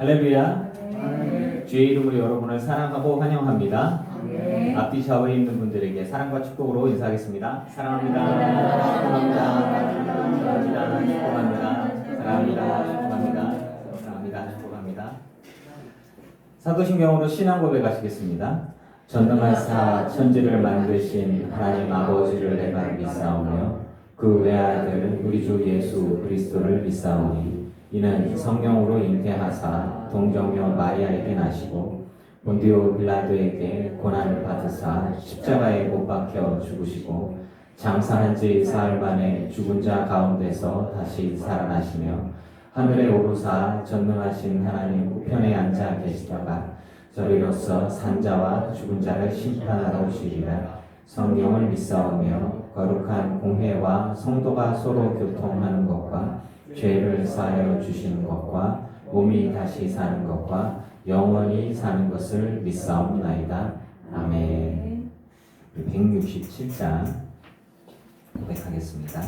할렐루야. 주의 이름으로 여러분을 사랑하고 환영합니다. 앞뒤 좌우에 있는 분들에게 사랑과 축복으로 인사하겠습니다. 사랑합니다. 축복합니다. 축복합니다. 축복합니다. 사랑합니다. 축복합니다. 사랑합니다. 축복합니다. 사도신경으로 신앙 고백하시겠습니다. 전능하사 천지를 만드신 하나님 아버지를 내가 믿사오며 그 외아들 우리 주 예수 그리스도를 믿사오니 이는 성령으로 잉태하사 동정녀 마리아에게 나시고 본디오 빌라도에게 고난을 받으사 십자가에 못 박혀 죽으시고 장사한 지 사흘 만에 죽은 자 가운데서 다시 살아나시며 하늘에 오르사 전능하신 하나님 우편에 앉아 계시다가 저리로서 산자와 죽은 자를 심판하러 오시리라. 성경을 믿사오며 거룩한 공회와 성도가 서로 교통하는 것과 죄를 사하여 주시는 것과 몸이 다시 사는 것과 영원히 사는 것을 믿사옵나이다. 아멘. 167장 고백하겠습니다.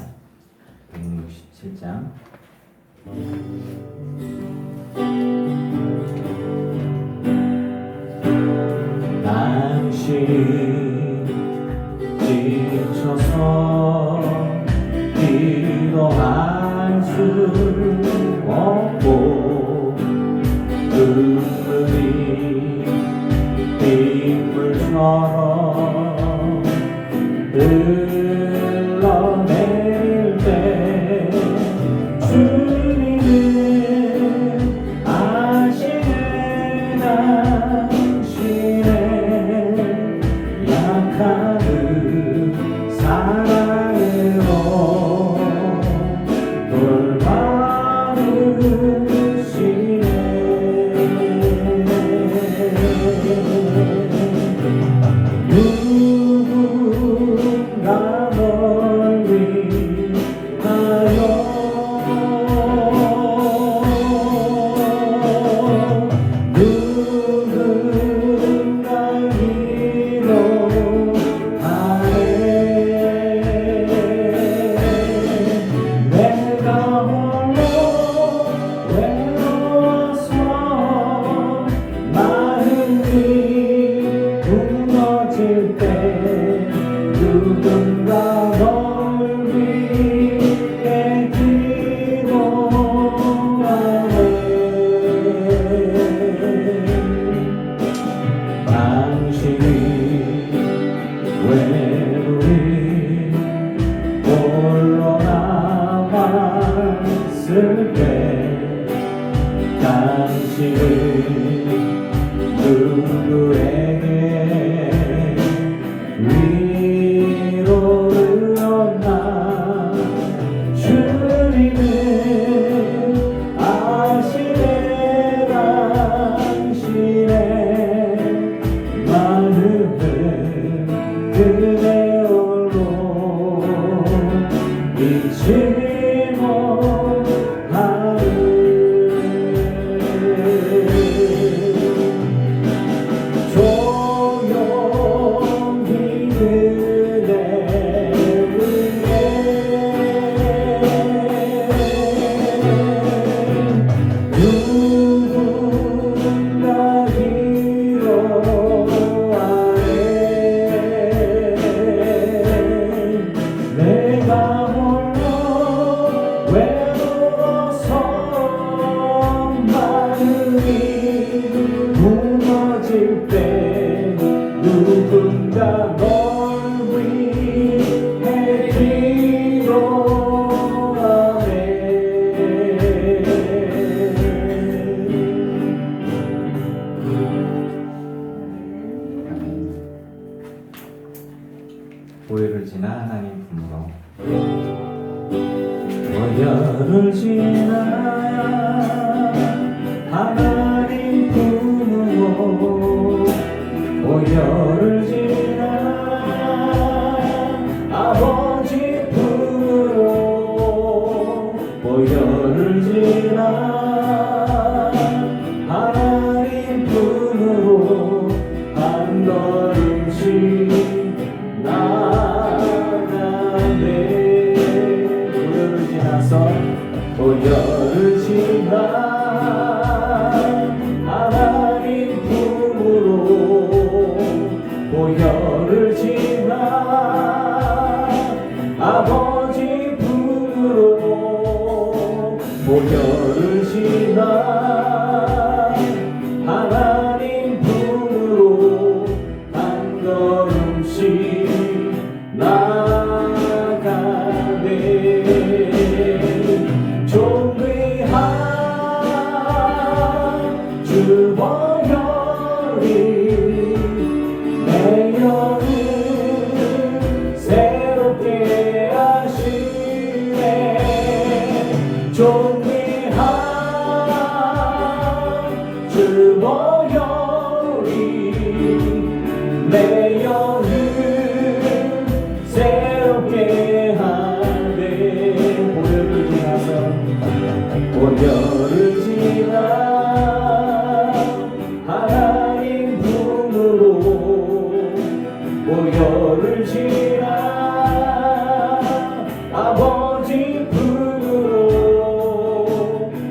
167장 당신 지쳐서 기도할 수 없고 눈물이 빗물처럼 흘러내릴 때 주님은 아시네 당신의 약함을 사랑으로 돌봐주시네. 누군가 널 위하여 누군가 위로하네. 내가 홀로 외로워서 마음이 무너질 때 누군가 널 위해 기도하네. 당신이 외로이 홀로 남았을 때 당신은 누구에게 위로를 얻나. 주님은 아시네 당신의 마음을 그대 홀로 잊지 못하네. 조용히 그대 위에 누군가 위로하네. 내가 홀로 외로워서 마음이 무너질 때 누군가 널 위해 기도하네. 보혈을 지나 하나님 품으로 보혈을 지나 하나님 품으로 보혈을 지나 아버지 품으로 보혈을 지나 하나님 품으로 한 걸음씩 나가네. 보혈을 지나서 보혈을 지나 보혈이 내 영을 새롭게 하네. 보혈을 지나서 보혈을 지나 하나님 품으로 보혈을 지나 아버지 품으로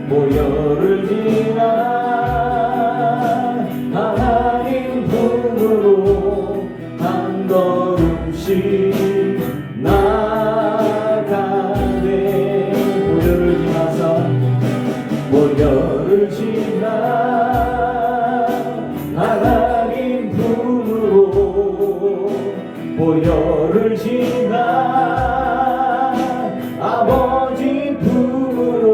보혈을 지나 하나님 품으로 한 걸음씩 나가네. 보혈을 지나서 보혈을 지나 하나님 품으로 보혈을 지나 아버지 품으로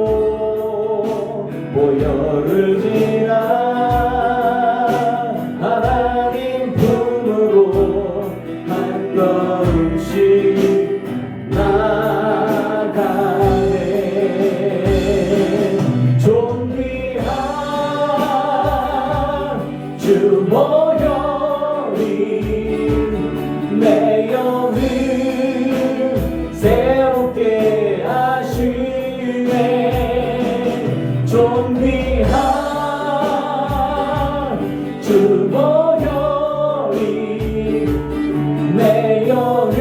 보혈을 지나 하나님 품으로 한 걸음씩 나가네. 존귀한 주 보혈이 내 영을 새롭게 하시네. 존귀한 주 보혈이 내 영을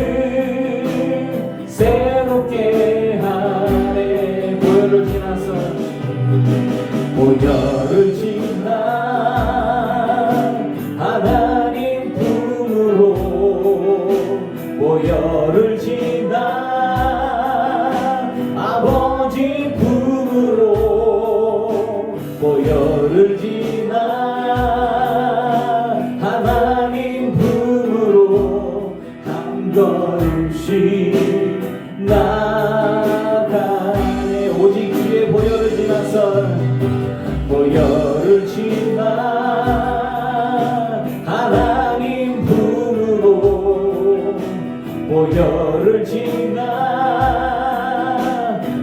새롭게 하네. 보혈을 지나서 보혈을 지나 하나님 품으로 보혈을 지나 아버지 품으로 보혈을 지나 하나님 품으로 한 걸음씩 나가네. 오직 주의 보혈을 지나서 보혈을 지나 하나님 품으로 보혈을 지나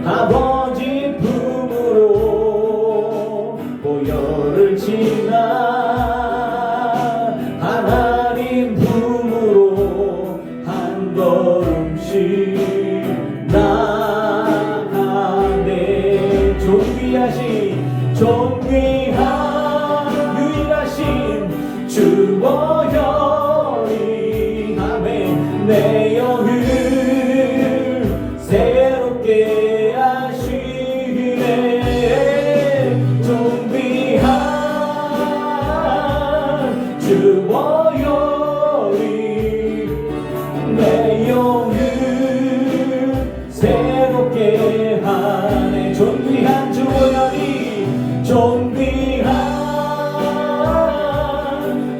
아버지 품으로 보혈을 지나 하나님 품으로 한 걸음씩 나가네. 존귀한 유일하신 주 보혈이 아멘 내 영을 새롭게 하시네. 존귀한 주 보혈이 내 영을 새롭게 하네. 존귀한 주 보혈이 존귀한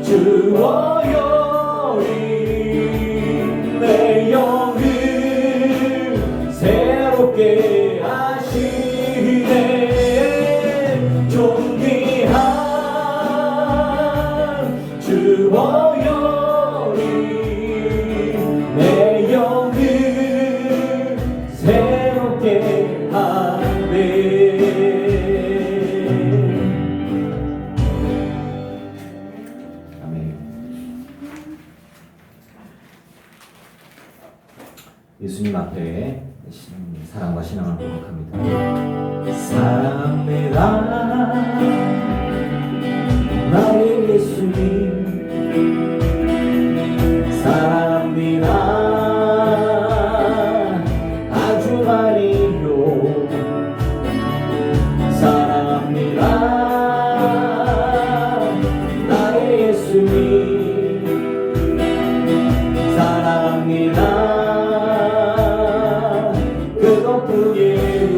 주 보혈이 내 영을 새롭게 하시네. 존귀한 주 보혈이 내 영을 새롭게 하네. 예수님 앞에 사랑과 신앙을 고백합니다. 사랑합니다 나의 예수님, 사랑합니다 아주 많이요. 사랑합니다 나의 예수님, 사랑합니다 그것뿐이에요.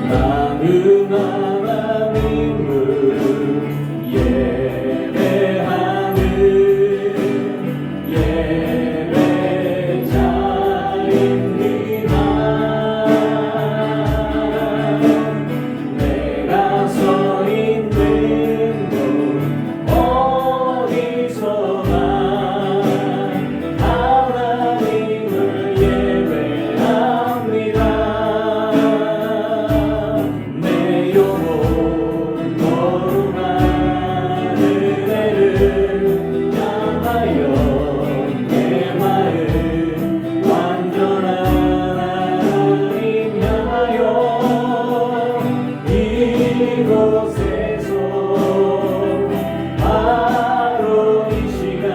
나는 하나님을 예배하는 예배자입니다. 내가 서 있는 곳 어디서나 하나님을 예배합니다. 내 영혼 거룩한 은혜를 향하여 내 마음 완전한 하나님 향하여 이곳에서 바로 이 시간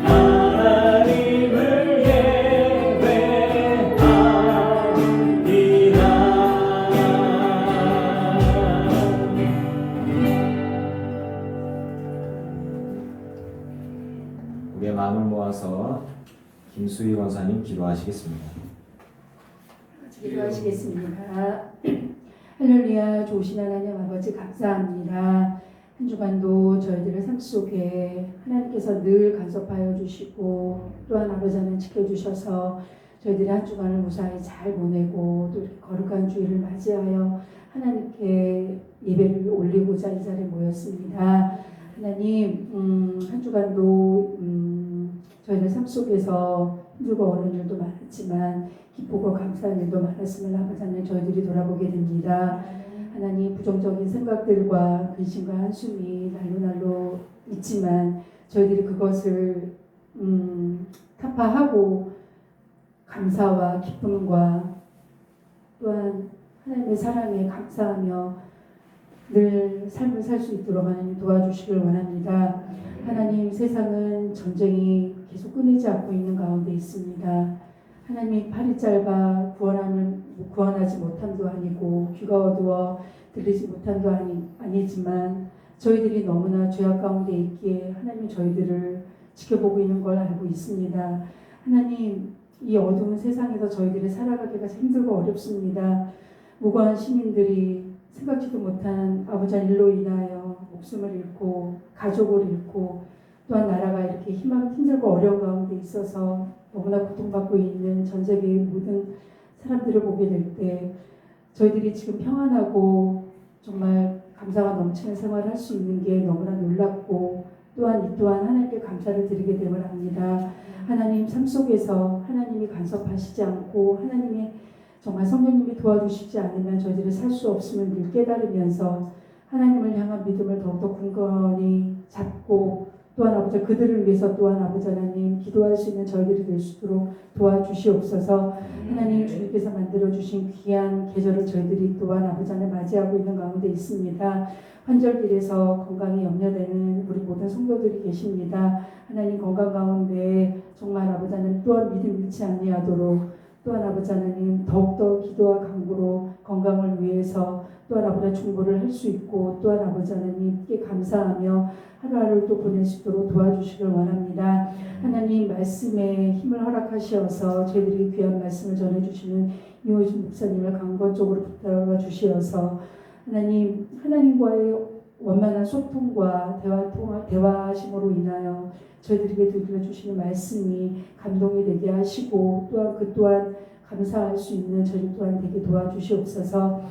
하나님을 예배합니다. 우리의 마음을 모아서 김수희 권사님 기도하시겠습니다. 기도하시겠습니다. 할렐루야. 좋으신 하나님 아버지 감사합니다. 한 주간도 저희들의 삶 속에 하나님께서 늘 간섭하여 주시고 또한 아버지 하나님 지켜주셔서 저희들이 한 주간을 무사히 잘 보내고 또 이렇게 거룩한 주일을 맞이하여 하나님께 예배를 올리고자 이 자리에 모였습니다. 하나님 한 주간도 저희들 삶 속에서 힘들고 어려운 일도 많았지만 기쁘고 감사한 일도 많았음을 아버지 하나님 저희들이 돌아보게 됩니다. 하나님 부정적인 생각들과 근심과 한숨이 날로 있지만 저희들이 그것을 타파하고 감사와 기쁨과 또한 하나님의 사랑에 감사하며 늘 삶을 살 수 있도록 하나님 도와주시길 원합니다. 하나님 세상은 전쟁이 계속 끊이지 않고 있는 가운데 있습니다. 하나님이 팔이 짧아 구원하지 못함도 아니고 귀가 어두워 들리지 못함도 아니지만 저희들이 너무나 죄악 가운데 있기에 하나님 저희들을 지켜보고 있는 걸 알고 있습니다. 하나님 이 어두운 세상에서 저희들이 살아가기가 힘들고 어렵습니다. 무고한 시민들이 생각지도 못한 아버지 일로 인하여 목숨을 잃고 가족을 잃고 또한 나라가 이렇게 힘들고 어려운 가운데 있어서 너무나 고통받고 있는 전 세계의 모든 사람들을 보게 될 때 저희들이 지금 평안하고 정말 감사가 넘치는 생활을 할 수 있는 게 너무나 놀랍고 또한 이 또한 하나님께 감사를 드리게 됨을 압니다. 하나님 삶 속에서 하나님이 간섭하시지 않고 하나님이 정말 성령님이 도와주시지 않으면 저희들이 살 수 없음을 늘 깨달으면서 하나님을 향한 믿음을 더욱더 굳건히 잡고 또한 아버지 그들을 위해서 또한 아버지 하나님 기도할 수 있는 저희들이 될 수 있도록 도와주시옵소서. 하나님 주님께서 만들어주신 귀한 계절을 저희들이 또한 아버지 하나님 맞이하고 있는 가운데 있습니다. 환절기에서 건강이 염려되는 우리 모든 성도들이 계십니다. 하나님 건강 가운데 정말 아버지 하나님 또한 믿음 잃지 아니하도록 또한 아버지 하나님 더욱더 기도와 간구로 건강을 위해서 또한 아버지 중보를 할 수 있고 또한 아버지 하나님께 감사하며 하루하루를 또 보낼 수 있도록 도와주시길 원합니다. 하나님 말씀에 힘을 허락하시어서 저희들이 귀한 말씀을 전해주시는 이호준 목사님을 강권적으로 붙들어 주시어서 하나님 하나님과의 원만한 소통과 대화하심으로 인하여 저희들에게 들려주시는 말씀이 감동이 되게 하시고 또한 그 또한 감사할 수 있는 저희 또한 되게 도와주시옵소서.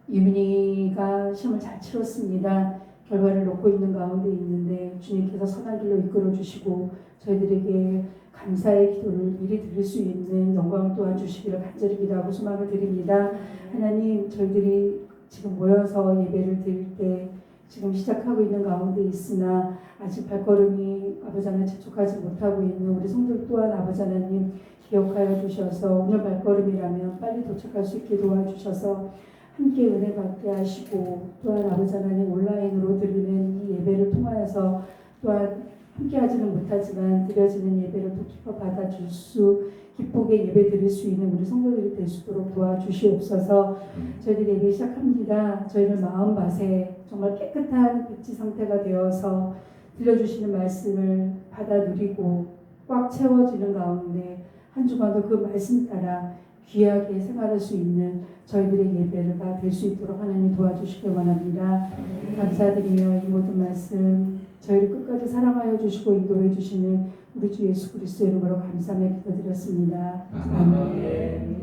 유민이가 시험을 잘 치렀습니다. 결과를 놓고 있는 가운데 있는데 주님께서 선한 길로 이끌어 주시고 저희들에게 감사의 기도를 미리 드릴 수 있는 영광을 또한 주시기를 간절히 기도하고 소망을 드립니다. 하나님 저희들이 지금 모여서 예배를 드릴 때 지금 시작하고 있는 가운데 있으나 아직 발걸음이 아버지 하나님 재촉하지 못하고 있는 우리 성들 또한 아버지 하나님 기억하여 주셔서 오늘 발걸음이라면 빨리 도착할 수 있게 도와주셔서 함께 은혜 받게 하시고 또한 아버지 하나님 온라인으로 드리는 이 예배를 통하여서 또한 함께 하지는 못하지만 드려지는 예배를 또 기뻐 받아줄 수 기쁘게 예배 드릴 수 있는 우리 성도들이 될 수 있도록 도와주시옵소서. 저희들이 예배 시작합니다. 저희를 마음밭에 정말 깨끗한 백지 상태가 되어서 들려주시는 말씀을 받아 누리고 꽉 채워지는 가운데 한 주간도 그 말씀 따라 귀하게 생활할 수 있는 저희들의 예배가 될 수 있도록 하나님 도와주시기 원합니다. 감사드리며 이 모든 말씀 저희를 끝까지 사랑하여 주시고 인도해 주시는 우리 주 예수 그리스도의 이름으로 감사하며 기도드렸습니다. 아멘.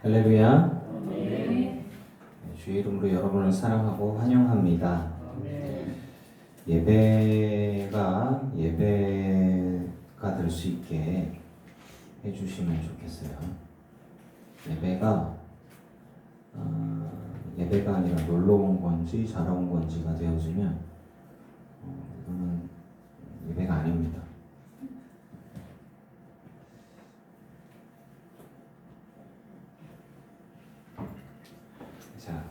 할렐루야. 주의 이름으로 여러분을 사랑하고 환영합니다. 예배가 될 수 있게 해주시면 좋겠어요. 예배가 아니라 놀러 온 건지 자러 온 건지가 되어지면 이거는 예배가 아닙니다. 자,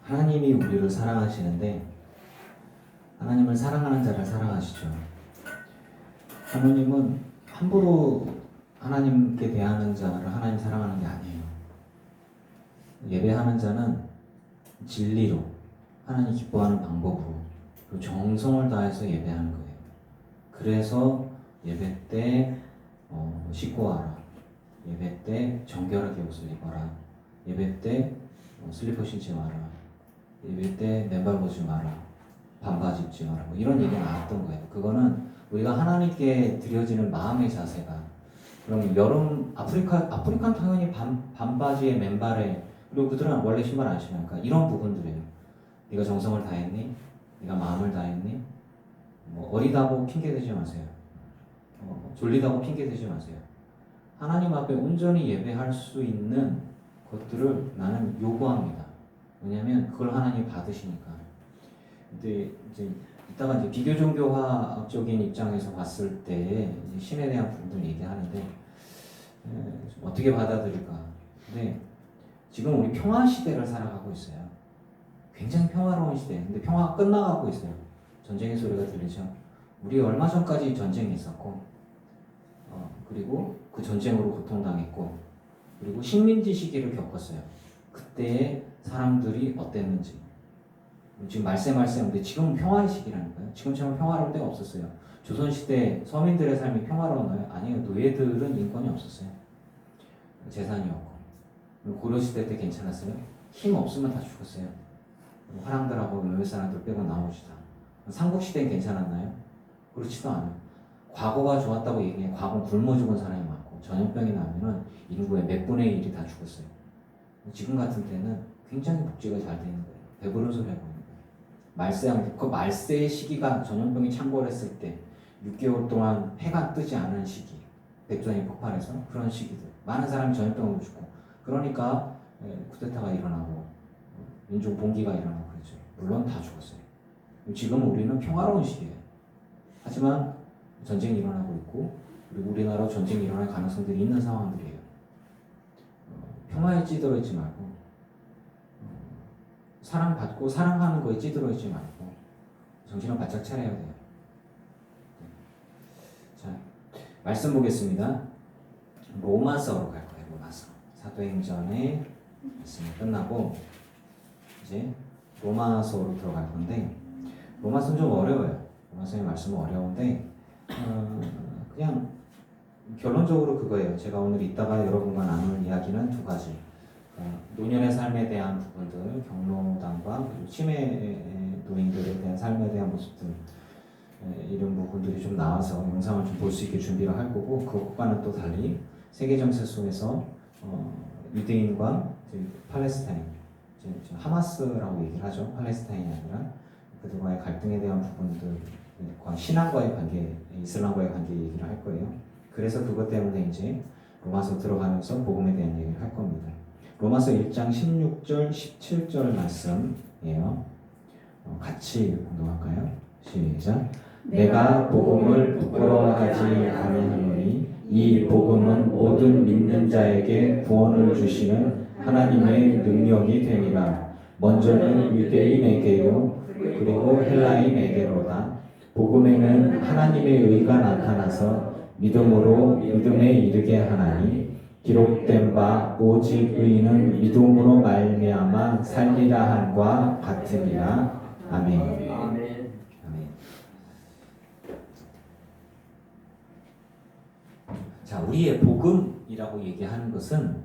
하나님이 우리를 사랑하시는데 하나님을 사랑하는 자를 사랑하시죠. 하나님은 함부로 하나님께 대하는 자를 하나님 사랑하는 게 아니에요. 예배하는 자는 진리로 하나님 기뻐하는 방법으로 그리고 정성을 다해서 예배하는 거예요. 그래서 예배 때 씻고 와라. 예배 때 정결하게 옷을 입어라. 예배 때 슬리퍼 신지 마라. 예배 때 맨발 벗지 마라. 반바지 입지 마라. 뭐 이런 얘기가 나왔던 거예요. 그거는 우리가 하나님께 드려지는 마음의 자세가 그럼 여름 아프리칸 당연히 반바지에 맨발에 그리고 그들은 원래 신발 안 신으니까 이런 부분들이에요. 네가 정성을 다했니? 네가 마음을 다했니? 어리다고 핑계 대지 마세요. 졸리다고 핑계 대지 마세요. 하나님 앞에 온전히 예배할 수 있는 것들을 나는 요구합니다. 왜냐하면 그걸 하나님이 받으시니까. 근데 이제 이따가 이제 비교 종교화적인 입장에서 봤을 때 신에 대한 부분들 얘기하는데 어떻게 받아들일까? 근데 지금 우리 평화 시대를 살아가고 있어요. 굉장히 평화로운 시대. 근데 평화가 끝나가고 있어요. 전쟁의 소리가 들리죠. 우리 얼마 전까지 전쟁이 있었고, 그리고 그 전쟁으로 고통당했고, 그리고 식민지 시기를 겪었어요. 그때의 사람들이 어땠는지. 지금 말세인데 지금은 평화의 시기라니까요. 지금처럼 평화로운 데가 없었어요. 조선시대 서민들의 삶이 평화로웠나요? 아니요. 노예들은 인권이 없었어요. 재산이었고. 고려시대 때 괜찮았어요? 힘 없으면 다 죽었어요. 화랑들하고 몇몇 사람들 빼고 나오시다. 삼국시대는 괜찮았나요? 그렇지도 않아요. 과거가 좋았다고 얘기해. 과거는 굶어 죽은 사람이 많고 전염병이 나면은 인구의 몇 분의 1이 다 죽었어요. 지금 같은 때는 굉장히 복지가 잘 되는 거예요. 배부른 소리 하고 있는 거예요. 그 말세의 시기가 전염병이 창궐했을 때 6개월 동안 해가 뜨지 않은 시기, 백전이 폭발해서 그런 시기들. 많은 사람이 전염병으로 죽고 그러니까 쿠데타가 일어나고 민족 봉기가 일어나고 그랬죠. 물론 다 죽었어요. 지금 우리는 평화로운 시기예요. 하지만 전쟁이 일어나고 있고 그리고 우리나라 전쟁이 일어날 가능성들이 있는 상황들이에요. 평화에 찌들어 있지 말고 사랑받고 사랑하는 거에 찌들어 있지 말고 정신을 바짝 차려야 돼요. 자, 말씀 보겠습니다. 로마서로 갈 거예요. 로마서. 사도행전의 말씀이 끝나고 이제 로마서로 들어갈 건데 로마서는 좀 어려워요. 로마서의 말씀은 어려운데 그냥 결론적으로 그거예요. 제가 오늘 이따가 여러분과 나눌 이야기는 두 가지. 노년의 삶에 대한 부분들, 경로당과 그리고 치매 노인들에 대한 삶에 대한 모습들 이런 부분들이 좀 나와서 영상을 좀 볼 수 있게 준비를 할 거고, 그것과는 또 달리 세계 정세 속에서 유대인과 팔레스타인, 지금 하마스라고 얘기를 하죠. 팔레스타인이 아니라 그들과의 갈등에 대한 부분들과 신앙과의 관계, 이슬람과의 관계 얘기를 할 거예요. 그래서 그것 때문에 이제 로마서 들어가면서 복음에 대한 얘기를 할 겁니다. 로마서 1장 16절, 17절 말씀이에요. 같이 공동할까요? 시작. 내가 복음을 부끄러워하지 아니하노니 이 복음은 모든 믿는 자에게 구원을 주시는 하나님의 능력이 되니라. 먼저는 유대인에게요 그리고 헬라인에게로다. 복음에는 하나님의 의가 나타나서 믿음으로 믿음에 이르게 하나니 기록된 바 오직 의인은 믿음으로 말미암아 살리라 함과 같으니라. 아멘. 아멘. 자, 우리의 복음이라고 얘기하는 것은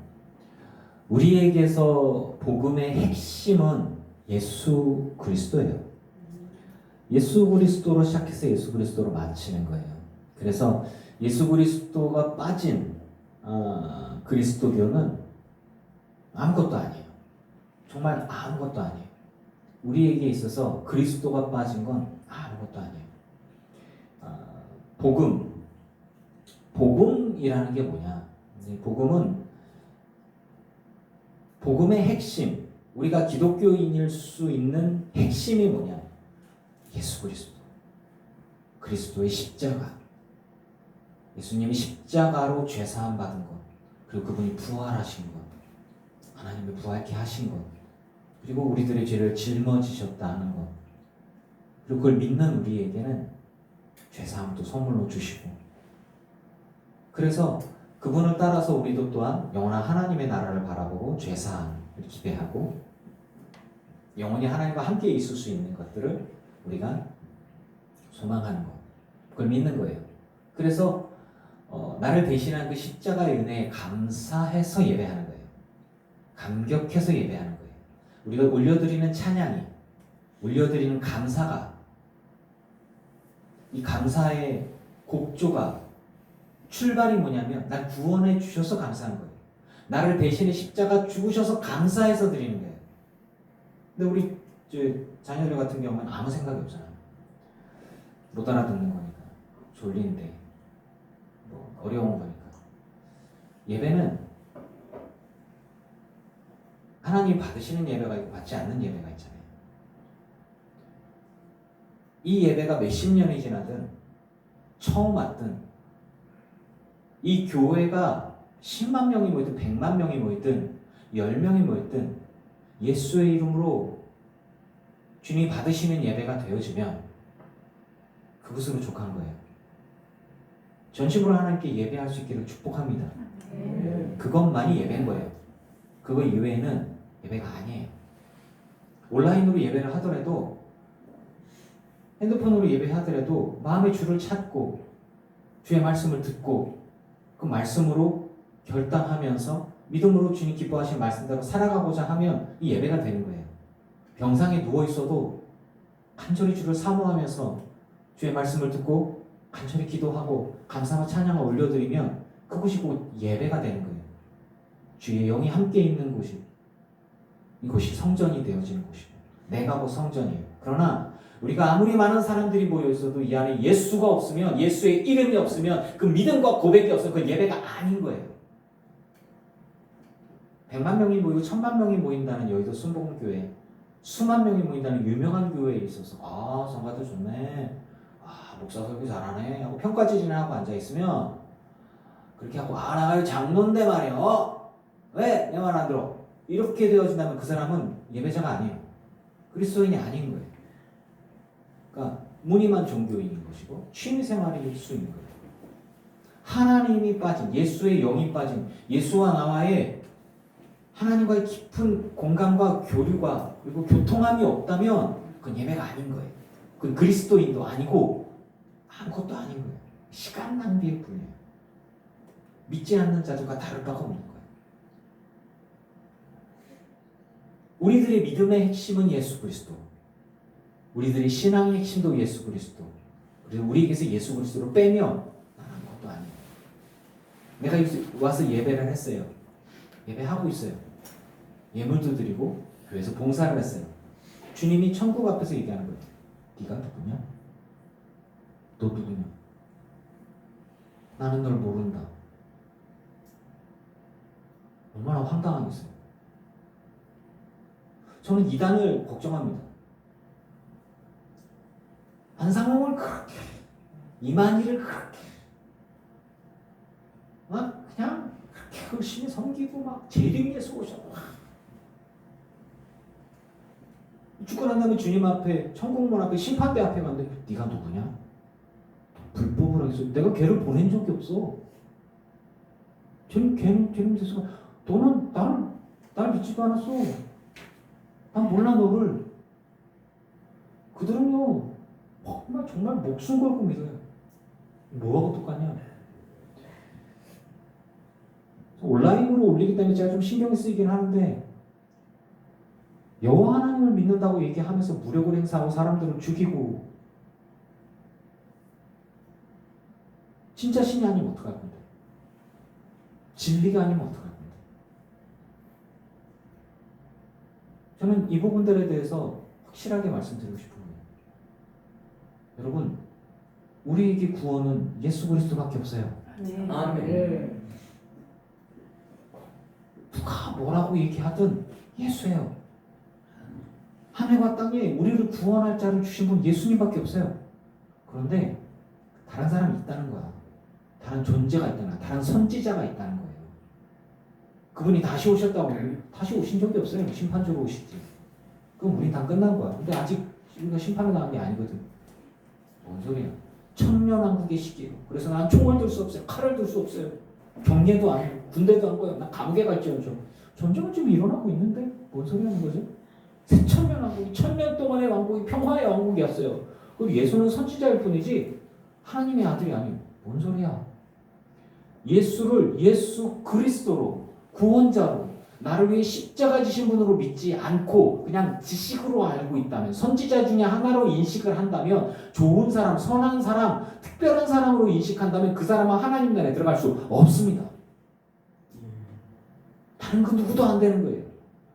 우리에게서 복음의 핵심은 예수 그리스도예요. 예수 그리스도로 시작해서 예수 그리스도로 마치는 거예요. 그래서 예수 그리스도가 빠진 그리스도교는 아무것도 아니에요. 정말 아무것도 아니에요. 우리에게 있어서 그리스도가 빠진 건 아무것도 아니에요. 복음이라는 게 뭐냐? 복음의 핵심, 우리가 기독교인일 수 있는 핵심이 뭐냐? 예수 그리스도, 그리스도의 십자가, 예수님이 십자가로 죄사함 받은 것, 그리고 그분이 부활하신 것, 하나님의 부활케 하신 것, 그리고 우리들의 죄를 짊어지셨다 하는 것, 그리고 그걸 믿는 우리에게는 죄사함도 선물로 주시고, 그래서 그분을 따라서 우리도 또한 영원한 하나님의 나라를 바라보고 죄사함을 기대하고 영원히 하나님과 함께 있을 수 있는 것들을 우리가 소망하는 것, 그걸 믿는 거예요. 그래서 나를 대신한 그 십자가의 은혜에 감사해서 예배하는 거예요. 감격해서 예배하는 거예요. 우리가 올려드리는 찬양이, 올려드리는 감사가, 이 감사의 곡조가 출발이 뭐냐면 날 구원해 주셔서 감사한 거예요. 나를 대신해 십자가 죽으셔서 감사해서 드리는 거예요. 근데 우리 자녀들 같은 경우는 아무 생각이 없잖아요. 못 알아듣는 거니까, 졸린데, 어려운 거니까. 예배는 하나님 받으시는 예배가 있고 받지 않는 예배가 있잖아요. 이 예배가 몇십 년이 지나든 처음 왔든 이 교회가 10만 명이 모이든 100만 명이 모이든 10명이 모이든 예수의 이름으로 주님이 받으시는 예배가 되어지면 그것으로 족한 거예요. 전심으로 하나님께 예배할 수 있기를 축복합니다. 그것만이 예배인 거예요. 그거 이외에는 예배가 아니에요. 온라인으로 예배를 하더라도, 핸드폰으로 예배하더라도 마음의 주를 찾고 주의 말씀을 듣고 그 말씀으로 결단하면서 믿음으로 주님 기뻐하신 말씀대로 살아가고자 하면 이 예배가 되는 거예요. 병상에 누워있어도 간절히 주를 사모하면서 주의 말씀을 듣고 간절히 기도하고 감사와 찬양을 올려드리면 그곳이 곧 예배가 되는 거예요. 주의 영이 함께 있는 곳이, 이곳이 성전이 되어지는 곳이고 내가 곧 성전이에요. 그러나 우리가 아무리 많은 사람들이 모여 있어도 이 안에 예수가 없으면, 예수의 이름이 없으면, 그 믿음과 고백이 없으면 그 예배가 아닌 거예요. 100만 명이 모이고 1000만 명이 모인다는 여의도 순복음교회, 수만 명이 모인다는 유명한 교회에 있어서 성가대 좋네, 목사 설교 잘하네 하고 평가지진하고 앉아있으면 그렇게 하고 나가 장로인데 말이야, 왜 내 말 안 들어? 이렇게 되어진다면 그 사람은 예배자가 아니에요. 그리스도인이 아닌 거예요. 그러니까 무늬만 종교인인 것이고 취미생활일 수 있는 거예요. 하나님이 빠진, 예수의 영이 빠진, 예수와 나와의 하나님과의 깊은 공감과 교류가 그리고 교통함이 없다면 그건 예배가 아닌 거예요. 그건 그리스도인도 아니고 아무것도 아닌 거예요. 시간 낭비일 뿐이에요. 믿지 않는 자들과 다를 바가 없는 거예요. 우리들의 믿음의 핵심은 예수 그리스도, 우리들의 신앙의 핵심도 예수 그리스도, 그래서 우리에게서 예수 그리스도를 빼면 난 아무것도 아니에요. 내가 와서 예배를 했어요. 예배하고 있어요. 예물도 드리고 교회에서 봉사를 했어요. 주님이 천국 앞에서 얘기하는 거예요. 네가 누구냐? 너 누구냐? 나는 널 모른다. 얼마나 황당하겠어요. 저는 이단을 걱정합니다. 안상홍을 그렇게, 이만희를 그렇게, 그냥 그렇게 열심히 섬기고 막 재림에서 오셨고, 죽고 난 다음에 주님 앞에, 천국문 앞에, 심판대 앞에 갔는데 네가 누구냐? 불법을 하겠어. 내가 걔를 보낸 적이 없어. 걔는 됐어. 너는 나를 믿지도 않았어. 난 몰라 너를. 그들은요 정말 목숨 걸고 믿어요. 뭐하고 똑같냐? 온라인으로 올리기 때문에 제가 좀 신경이 쓰이긴 하는데 여호와 하나님을 믿는다고 얘기하면서 무력을 행사하고 사람들을 죽이고 진짜 신이 아니면 어떡할 건데? 진리가 아니면 어떡할 건데? 저는 이 부분들에 대해서 확실하게 말씀드리고 싶은 거예요. 여러분, 우리에게 구원은 예수 그리스도밖에 없어요. 네. 아멘. 누가 뭐라고 얘기하든 예수예요. 하늘과 땅에 우리를 구원할 자를 주신 분 예수님밖에 없어요. 그런데 다른 사람이 있다는 거야. 다른 존재가 있다는 거야. 다른 선지자가 있다는 거예요. 그분이 다시 오셨다고 다시 오신 적이 없어요. 심판주로 오시지. 그럼 우리 다 끝난 거야. 근데 아직 우리가 심판을 당한 게 아니거든. 뭔 소리야? 천년왕국의 시기로. 그래서 난 총을 들 수 없어요. 칼을 들 수 없어요. 경례도 아니고 군대도 안 거예요. 난 감옥에 갈지언정. 전쟁은 지금 일어나고 있는데 뭔 소리 하는 거죠? 새천년왕국이 1000년 동안의 왕국이 평화의 왕국이었어요. 그리고 예수는 선지자일 뿐이지 하나님의 아들이 아니에요. 뭔 소리야? 예수 그리스도로 구원자로 나를 위해 십자가 지신 분으로 믿지 않고 그냥 지식으로 알고 있다면 선지자 중에 하나로 인식을 한다면 좋은 사람, 선한 사람, 특별한 사람으로 인식한다면 그 사람은 하나님 나라에 들어갈 수 없습니다. 다른 그 누구도 안 되는 거예요.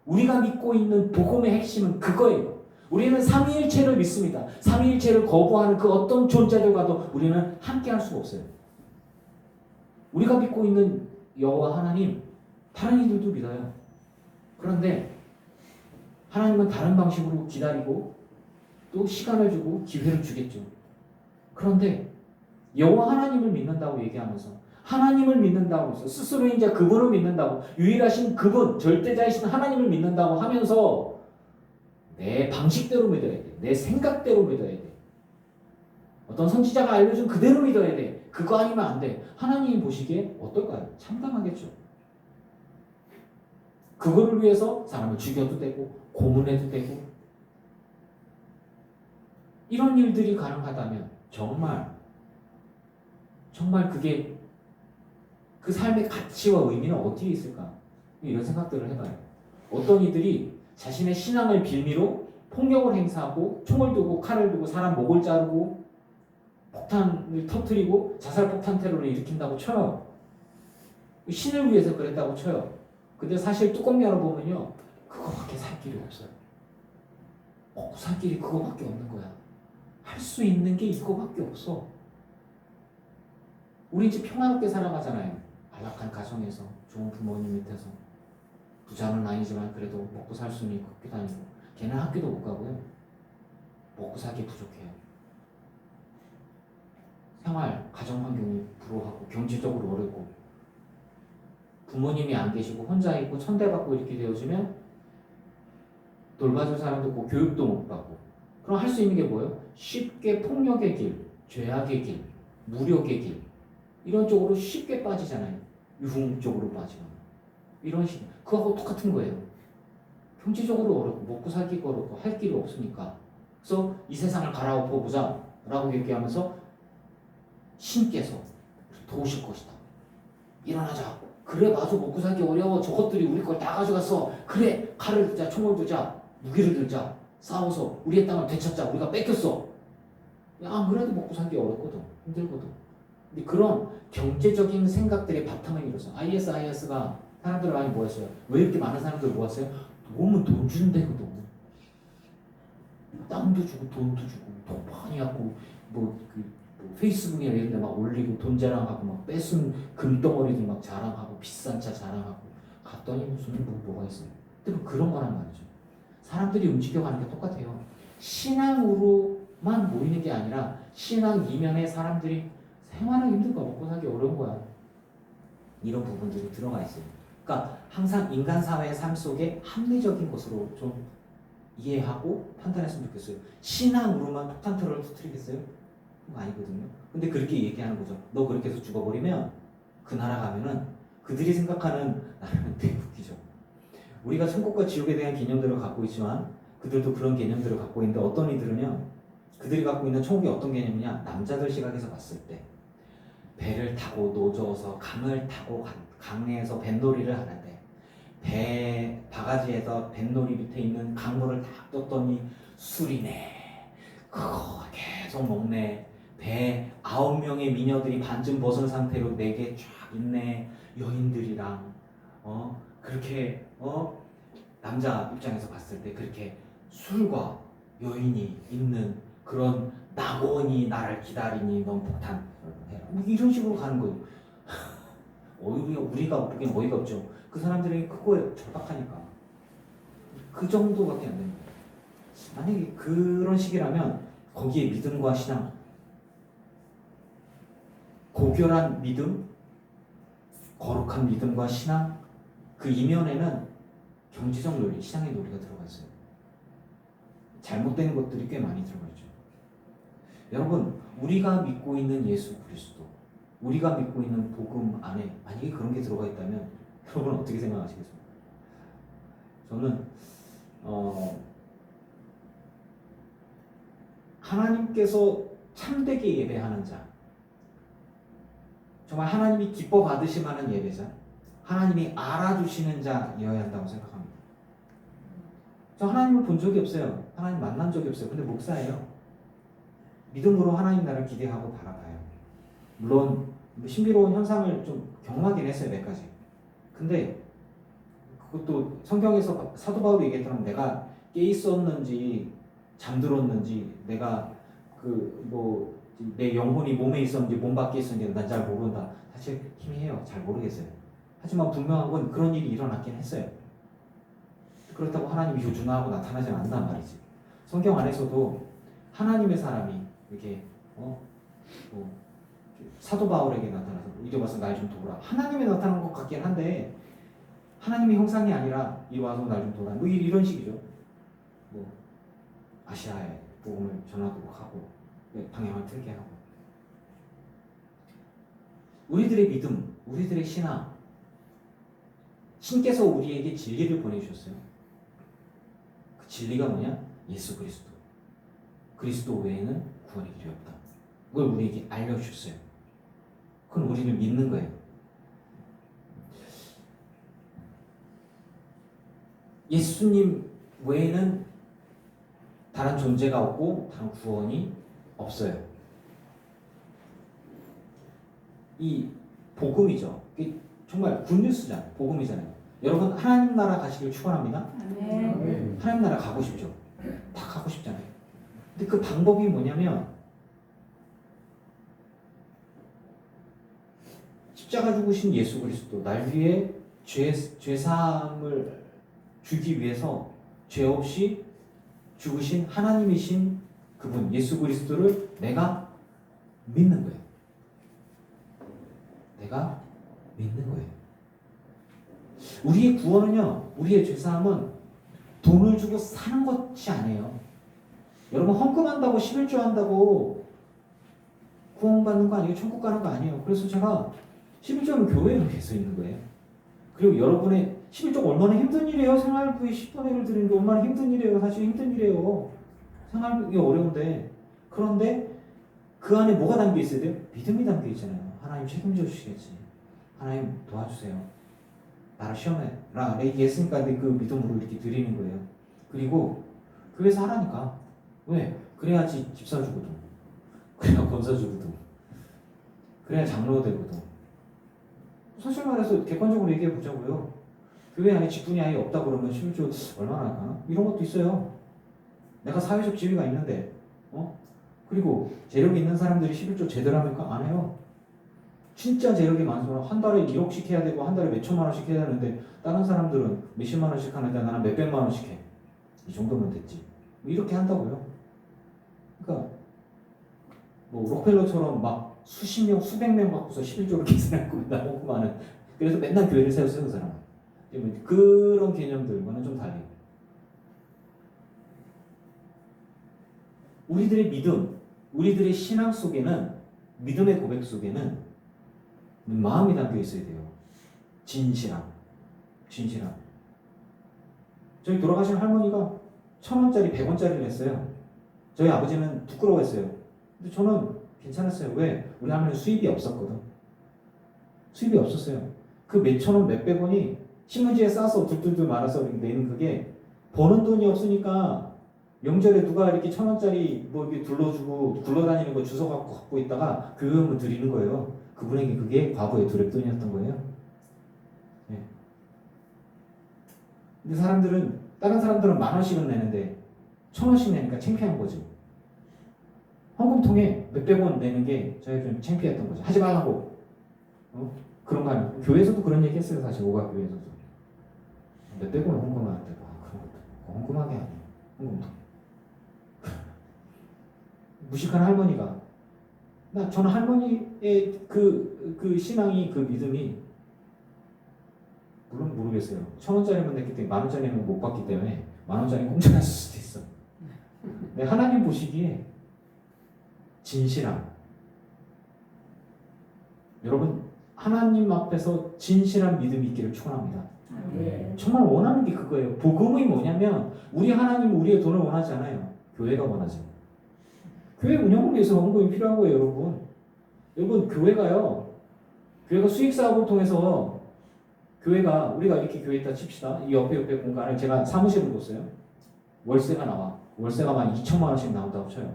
우리가 믿고 있는 복음의 핵심은 그거예요. 우리는 삼위일체를 믿습니다. 삼위일체를 거부하는 그 어떤 존재들과도 우리는 함께 할 수가 없어요. 우리가 믿고 있는 여호와 하나님, 다른 이들도 믿어요. 그런데 하나님은 다른 방식으로 기다리고 또 시간을 주고 기회를 주겠죠. 그런데 여호와 하나님을 믿는다고 얘기하면서 하나님을 믿는다고 해서 스스로 이제 그분을 믿는다고 유일하신 그분, 절대자이신 하나님을 믿는다고 하면서 내 방식대로 믿어야 돼. 내 생각대로 믿어야 돼. 어떤 선지자가 알려준 그대로 믿어야 돼. 그거 아니면 안 돼. 하나님이 보시기에 어떨까요? 참담하겠죠. 그거를 위해서 사람을 죽여도 되고 고문해도 되고 이런 일들이 가능하다면 정말 그게 그 삶의 가치와 의미는 어디에 있을까? 이런 생각들을 해봐요. 어떤 이들이 자신의 신앙을 빌미로 폭력을 행사하고 총을 두고 칼을 두고 사람 목을 자르고 폭탄을 터뜨리고 자살폭탄 테러를 일으킨다고 쳐요. 신을 위해서 그랬다고 쳐요. 근데 사실 뚜껑 열어보면요 그거밖에 살 길이 없어요. 살 길이 그거밖에 없는 거야. 할 수 있는 게 이거밖에 없어. 우리 이제 평화롭게 살아가잖아요. 안락한 가정에서 좋은 부모님 밑에서 부자는 아니지만 그래도 먹고 살 수는 있고 학교 다니고 걔는 학교도 못 가고요. 먹고 살기 부족해요. 생활, 가정 환경이 불우하고 경제적으로 어렵고 부모님이 안 계시고 혼자 있고 천대받고 이렇게 되어지면 돌봐줄 사람도 없고 교육도 못 받고 그럼 할 수 있는 게 뭐예요? 쉽게 폭력의 길, 죄악의 길, 무력의 길 이런 쪽으로 쉽게 빠지잖아요. 유흥 쪽으로 빠지거나 이런 식 그거하고 똑같은 거예요. 경제적으로 어렵고 먹고 살기가 어렵고 할 길이 없으니까 그래서 이 세상을 갈아엎어 보자 라고 얘기하면서 신께서 도우실 것이다. 일어나자. 그래 맞아 먹고 살기 어려워. 저것들이 우리 걸 다 가져갔어. 그래 칼을 들자 총을 들자 무기를 들자 싸워서 우리의 땅을 되찾자. 우리가 뺏겼어. 안 그래도 먹고 살기 어렵거든. 힘들거든. 근데 그런 경제적인 생각들의 바탕을 이루어서 ISIS가 사람들을 많이 모았어요. 왜 이렇게 많은 사람들을 모았어요? 모으면 돈 주는 데거든. 땅도 주고 돈도 주고 돈 많이 갖고 뭐 페이스북이나 이런 데 막 올리고 돈 자랑하고 막 뺏은 금덩어리들 막 자랑하고 비싼 차 자랑하고 갔더니 무슨 뭐가 있어요. 근데 그런 거란 말이죠. 사람들이 움직여가는 게 똑같아요. 신앙으로만 모이는 게 아니라 신앙 이면에 사람들이 생활하기 힘들고 먹고 살기 어려운 거야. 이런 부분들이 들어가 있어요. 그러니까 항상 인간 사회의 삶 속에 합리적인 것으로 좀 이해하고 판단했으면 좋겠어요. 신앙으로만 폭탄테러를 터뜨리겠어요? 그거 아니거든요. 근데 그렇게 얘기하는 거죠. 너 그렇게 해서 죽어버리면 그 나라 가면은 그들이 생각하는 나라는 되게 웃기죠. 우리가 천국과 지옥에 대한 개념들을 갖고 있지만 그들도 그런 개념들을 갖고 있는데 어떤 이들은요. 그들이 갖고 있는 천국이 어떤 개념이냐. 남자들 시각에서 봤을 때 배를 타고 노저어서 강을 타고 강에서 뱃놀이를 하는데 배 바가지에서 뱃놀이 밑에 있는 강물을 다 떴더니 술이네. 그거 계속 먹네. 배 9명의 미녀들이 반쯤 벗은 상태로 4개 쫙 있네. 여인들이랑 그렇게 남자 입장에서 봤을 때 그렇게 술과 여인이 있는 그런 낙원이 나를 기다리니 넌 폭탄 해라. 이런 식으로 가는 거예요. 우리가 보기엔 어이가 없죠. 그 사람들이 그거에 절박하니까 그 정도밖에 안 되는 거예요. 만약에 그런 식이라면 거기에 믿음과 신앙, 고결한 믿음, 거룩한 믿음과 신앙, 그 이면에는 경제적 논리, 신앙의 논리가 들어가 있어요. 잘못된 것들이 꽤 많이 들어가 있죠. 여러분, 우리가 믿고 있는 예수 그리스도, 우리가 믿고 있는 복음 안에 만약에 그런 게 들어가 있다면 여러분 어떻게 생각하시겠습니까? 저는 하나님께서 참되게 예배하는 자, 정말 하나님이 기뻐 받으시는 예배자, 하나님이 알아주시는 자여야 한다고 생각합니다. 저 하나님을 본 적이 없어요. 하나님 만난 적이 없어요. 근데 목사예요. 믿음으로 하나님 나를 기대하고 바라봐요. 물론 신비로운 현상을 좀 경험하긴 했어요. 몇 가지. 근데 그것도 성경에서 사도 바울이 얘기했던 내가 깨 있었는지 잠들었는지 내가 내 영혼이 몸에 있었는지 몸 밖에 있었는지 난 잘 모른다. 사실 희미해요. 잘 모르겠어요. 하지만 분명한 건 그런 일이 일어났긴 했어요. 그렇다고 하나님이 요준하고 나타나지 않는단 말이지. 성경 안에서도 하나님의 사람이 이렇게 사도 바울에게 나타나서 이리 와서 날 좀 도우라. 하나님이 나타난 것 같긴 한데 하나님의 형상이 아니라 이리 와서 날 좀 도우라. 이런 식이죠. 아시아에 복음을 전하도록 하고 방향을 틀게 하고 우리들의 믿음, 우리들의 신앙, 신께서 우리에게 진리를 보내주셨어요. 그 진리가 뭐냐? 예수 그리스도. 그리스도 외에는 구원의 길이 없다. 그걸 우리에게 알려주셨어요. 그건 우리를 믿는 거예요. 예수님 외에는 다른 존재가 없고 다른 구원이 없어요. 이 복음이죠. 정말 굿뉴스잖아요. 복음이잖아요. 여러분 하나님 나라 가시길 축원합니다. 아멘. 하나님 나라 가고 싶죠. 다 가고 싶잖아요. 근데 그 방법이 뭐냐면 십자가 죽으신 예수 그리스도 날 위해 죄사함을 주기 위해서 죄 없이 죽으신 하나님이신 그분 예수 그리스도를 내가 믿는 거예요. 내가 믿는 거예요. 우리의 구원은요, 우리의 죄사함은 돈을 주고 사는 것이 아니에요. 여러분 헌금한다고 11조 한다고 구원받는 거 아니에요. 천국 가는 거 아니에요. 그래서 제가 11조는 교회에 계속 있는 거예요. 그리고 여러분의 11조가 얼마나 힘든 일이에요. 생활비에 10분의 1을 드리는 게 얼마나 힘든 일이에요. 사실 힘든 일이에요. 생활비 어려운데 그런데 그 안에 뭐가 담겨 있어야 돼요? 믿음이 담겨 있잖아요. 하나님 책임져 주시겠지. 하나님 도와주세요. 나를 시험해라. 얘기했으니까 그 믿음으로 이렇게 드리는 거예요. 그리고 교회에서 하라니까. 왜? 그래야지 집 사주거든. 그래야 권사 주거든. 그래야 장로 되거든. 사실 말해서 객관적으로 얘기해 보자고요. 교회 안에 직분이 아예 없다 그러면 11조 얼마나 할까나? 이런 것도 있어요. 내가 사회적 지위가 있는데, 그리고 재력이 있는 사람들이 11조 제대로 합니까? 안 해요. 진짜 재력이 많은 사람 한 달에 1억씩 해야 되고 한 달에 몇 천만 원씩 해야 되는데 다른 사람들은 몇십만 원씩 하는데 나는 몇백만 원씩 해. 이 정도면 됐지. 뭐 이렇게 한다고요. 그러니까 뭐 록펠러처럼 막 수십 명, 수백 명 갖고서 11조를 계산하고 나오고 많은. 그래서 맨날 교회를 세웠어요, 그 사람은. 그런 개념들과는 좀 달라요. 우리들의 믿음, 우리들의 신앙 속에는, 믿음의 고백 속에는 마음이 담겨 있어야 돼요. 진실함. 저희 돌아가신 할머니가 1,000원짜리, 100원짜리를 냈어요. 저희 아버지는 부끄러워했어요. 근데 저는 괜찮았어요. 왜? 우리 할머니 수입이 없었거든. 수입이 없었어요. 그 몇천 원, 몇백 원이 신문지에 싸서 둘둘둘 말아서 내는 그게 버는 돈이 없으니까 명절에 누가 이렇게 1,000원짜리 뭐 이렇게 둘러주고 굴러다니는 거 주워 갖고 있다가 교회만 드리는 거예요. 그분에게 그게 과거의 두렵돈이었던 거예요. 네. 근데 다른 사람들은 10,000원씩은 내는데 1,000원씩 내니까 창피한 거죠. 헌금통에 몇백 원 내는 게 저희 좀 창피했던 거죠. 하지 말라고. 그런 거 아니에요. 교회에서도 그런 얘기 했어요. 사실 오가 교회에서도. 몇백 원 헌금하는데 그런 것도 헌금하게 아니에요. 헌금통. 무식한 할머니가 저는 할머니의 그 신앙이, 그 믿음이, 물론 모르겠어요. 1,000원짜리만 냈기 때문에 10,000원짜리는 못 받기 때문에 10,000원짜리 공짜였을 수도 있어. 근데 하나님 보시기에 진실함. 여러분, 하나님 앞에서 진실한 믿음이 있기를 축원합니다. 정말 원하는 게 그거예요. 복음이 뭐냐면 우리 하나님은 우리의 돈을 원하지 않아요. 교회가 원하죠. 교회 운영을 위해서 헌금이 필요한 거예요, 여러분. 여러분, 교회가 수익 사업을 통해서 우리가 이렇게 교회 있다 칩시다. 이 옆에 공간을 제가 사무실을 뒀어요. 월세가 나와. 월세가 만 2천만 원씩 나온다고 쳐요.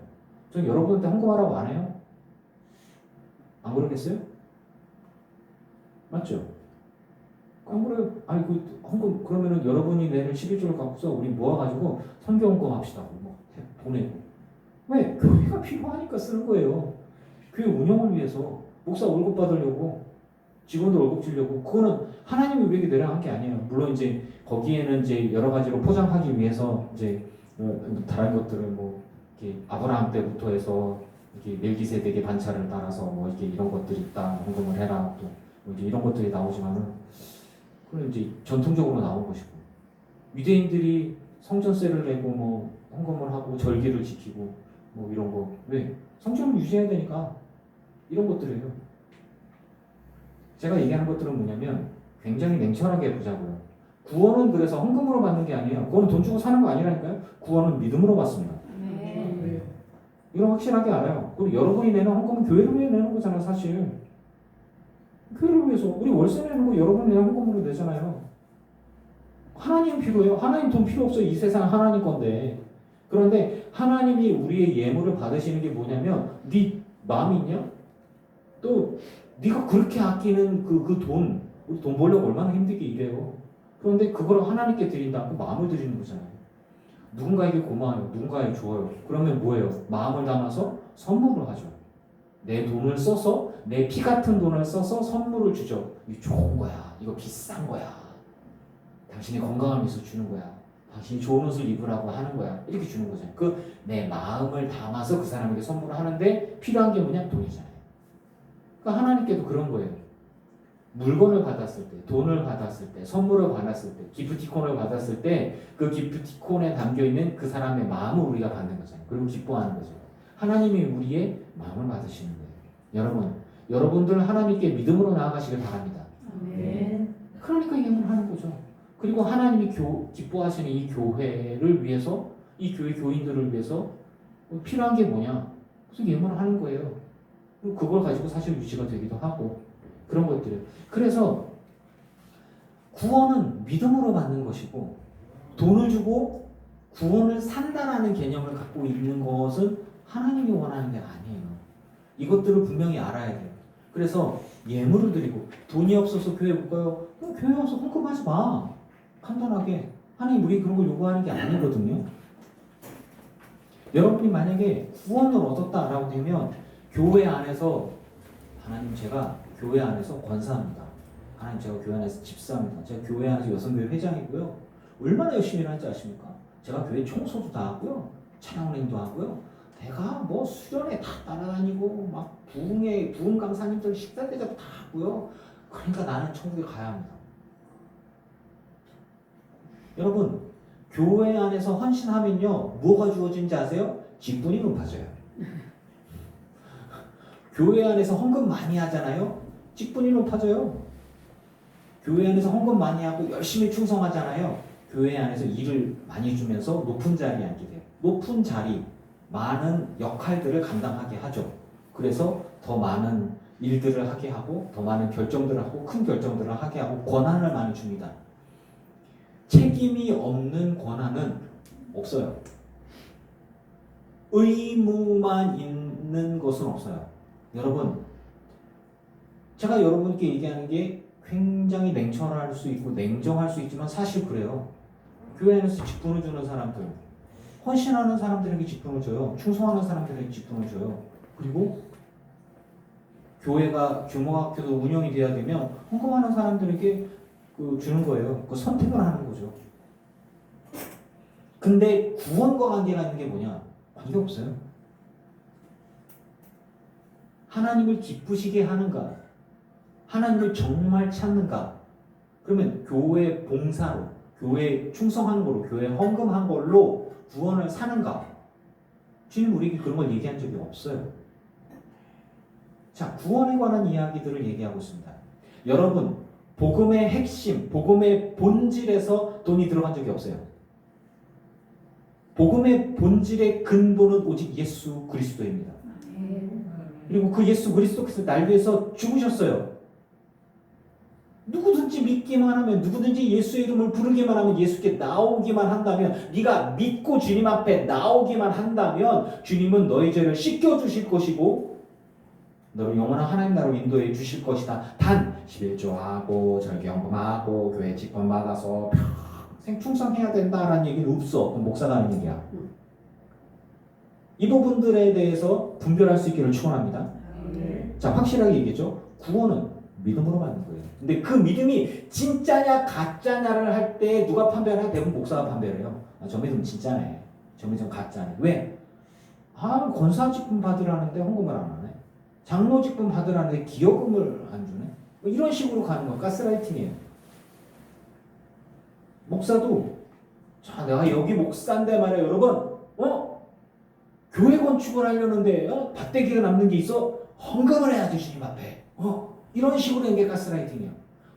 전 여러분한테 헌금하라고 안 해요. 안 그러겠어요? 맞죠? 안 그래요. 아니 헌금 그러면은 여러분이 내는 11조를 갖고서 우리 모아가지고 선교 헌금 합시다. 뭐 보내고. 왜? 교회가 필요하니까 쓰는 거예요. 교회 운영을 위해서 목사 월급 받으려고 직원들 월급 주려고. 그거는 하나님이 우리에게 내려한 게 아니에요. 물론 이제 거기에는 이제 여러 가지로 포장하기 위해서 이제 다른 것들을 뭐 이렇게 아브라함 때부터 해서 이렇게 멜기세덱의 반차를 따라서 뭐 이렇게 이런 것들이 있다 헌금을 해라 또 뭐 이제 이런 것들이 나오지만은 그건 이제 전통적으로 나온 것이고 유대인들이 성전세를 내고 뭐 헌금을 하고 절기를 지키고 뭐 이런 거 왜? 성전을 유지해야 되니까 이런 것들이에요. 제가 얘기하는 것들은 뭐냐면 굉장히 냉철하게 보자고요. 구원은 그래서 헌금으로 받는 게 아니에요. 그건 돈 주고 사는 거 아니라니까요. 구원은 믿음으로 받습니다. 이런 확실하게 알아요. 그리고 여러분이 내는 헌금은 교회를 위해 내는 거잖아요, 사실. 교회를 위해서 우리 월세 내는 거 여러분이 내는 헌금으로 내잖아요. 하나님 필요해요. 하나님 돈 필요 없어요. 이 세상 하나님 건데. 그런데 하나님이 우리의 예물을 받으시는 게 뭐냐면 네 마음이 있냐? 또 네가 그렇게 아끼는 그 돈, 우리 돈 벌려고 얼마나 힘들게 일해요. 그런데 그걸 하나님께 드린다. 그 마음을 드리는 거잖아요. 누군가에게 고마워요. 누군가에게 좋아요. 그러면 뭐예요? 마음을 담아서 선물을 하죠. 내 돈을 써서 내 피 같은 돈을 써서 선물을 주죠. 이거 좋은 거야. 이거 비싼 거야. 당신의 건강을 위해서 주는 거야. 당신이 좋은 옷을 입으라고 하는 거야. 이렇게 주는 거잖아요. 내 마음을 담아서 그 사람에게 선물을 하는데 필요한 게 뭐냐? 돈이잖아요. 그러니까 하나님께도 그런 거예요. 물건을 받았을 때, 돈을 받았을 때, 선물을 받았을 때, 기프티콘을 받았을 때 그 기프티콘에 담겨있는 그 사람의 마음을 우리가 받는 거잖아요. 그리고 기뻐하는 거죠. 하나님이 우리의 마음을 받으시는 거예요. 여러분들 하나님께 믿음으로 나아가시길 바랍니다. 그러니까 예물을 하는 거죠. 그리고 하나님이 기뻐하시는 이 교회를 위해서, 이 교회 교인들을 위해서 필요한 게 뭐냐? 그래서 예물을 하는 거예요. 그걸 가지고 사실 유지가 되기도 하고 그런 것들이에요. 그래서 구원은 믿음으로 받는 것이고 돈을 주고 구원을 산다라는 개념을 갖고 있는 것은 하나님이 원하는 게 아니에요. 이것들을 분명히 알아야 돼요. 그래서 예물을 드리고 돈이 없어서 교회 못 가요. 그럼 교회 와서 헌금하지 마. 간단하게. 하나님 우리 그런 걸 요구하는 게 아니거든요. 여러분이 만약에 구원을 얻었다라고 되면 교회 안에서 하나님 제가 교회 안에서 권사합니다. 하나님 제가 교회 안에서 집사입니다. 제가 교회 안에서 여성교회 회장이고요. 얼마나 열심히 일하는지 아십니까? 제가 교회 청소도 다 하고요. 찬양운행도 하고요. 내가 뭐 수련회 다 따라다니고 막 부흥 강사님들 식사 대접 다 하고요. 그러니까 나는 천국에 가야 합니다. 여러분 교회 안에서 헌신하면요 뭐가 주어진지 아세요? 직분이 높아져요. 교회 안에서 헌금 많이 하잖아요. 직분이 높아져요. 교회 안에서 헌금 많이 하고 열심히 충성하잖아요. 교회 안에서 일을 많이 주면서 높은 자리에 앉게 돼요. 높은 자리, 많은 역할들을 감당하게 하죠. 그래서 더 많은 일들을 하게 하고 더 많은 결정들을 하고 큰 결정들을 하게 하고 권한을 많이 줍니다. 책임이 없는 권한은 없어요. 의무만 있는 것은 없어요. 여러분, 제가 여러분께 얘기하는 게 굉장히 냉철할 수 있고 냉정할 수 있지만 사실 그래요. 교회 안에서 직분을 주는 사람들, 헌신하는 사람들에게 직분을 줘요. 충성하는 사람들에게 직분을 줘요. 그리고 교회가 규모가 계속 운영이 돼야 되면 헌금하는 사람들에게 주는 거예요. 그 선택을 하는 거죠. 근데 구원과 관계가 있는 게 뭐냐? 관계 없어요. 하나님을 기쁘시게 하는가? 하나님을 정말 찾는가? 그러면 교회 봉사로, 교회 충성하는 걸로, 교회 헌금한 걸로 구원을 사는가? 주님 우리에게 그런 걸 얘기한 적이 없어요. 자, 구원에 관한 이야기들을 얘기하고 있습니다. 여러분, 복음의 핵심, 복음의 본질에서 돈이 들어간 적이 없어요. 복음의 본질의 근본은 오직 예수 그리스도입니다. 그리고 그 예수 그리스도께서 날 위해서 죽으셨어요. 누구든지 믿기만 하면, 누구든지 예수의 이름을 부르기만 하면, 예수께 나오기만 한다면, 네가 믿고 주님 앞에 나오기만 한다면 주님은 너의 죄를 씻겨주실 것이고 너를 영원한 하나님 나라로 인도해 주실 것이다. 단 11조하고 절개헌금하고 교회 직분 받아서 평생 충성해야 된다라는 얘기는 없어. 그건 목사가 하는 얘기야. 이 부분들에 대해서 분별할 수 있기를 축원합니다. 자, 확실하게 얘기했죠. 구원은 믿음으로 받는 거예요. 근데 그 믿음이 진짜냐 가짜냐를 할 때 누가 판별해요? 대부분 목사가 판별해요. 아, 저 믿음 진짜네. 저 믿음 가짜네. 왜? 아, 권사 직분 받으라는데 헌금을 안 하네. 장로 직분 받으라는데 기여금을 안 주네. 뭐 이런 식으로 가는 거 가스라이팅이에요. 목사도 자, 내가 여기 목사인데 말이야, 여러분. 교회 건축을 하려는데 밭대기가 남는 게 있어? 헌금을 해야지 주님 앞에. 이런 식으로 된 게 가스라이팅이에요.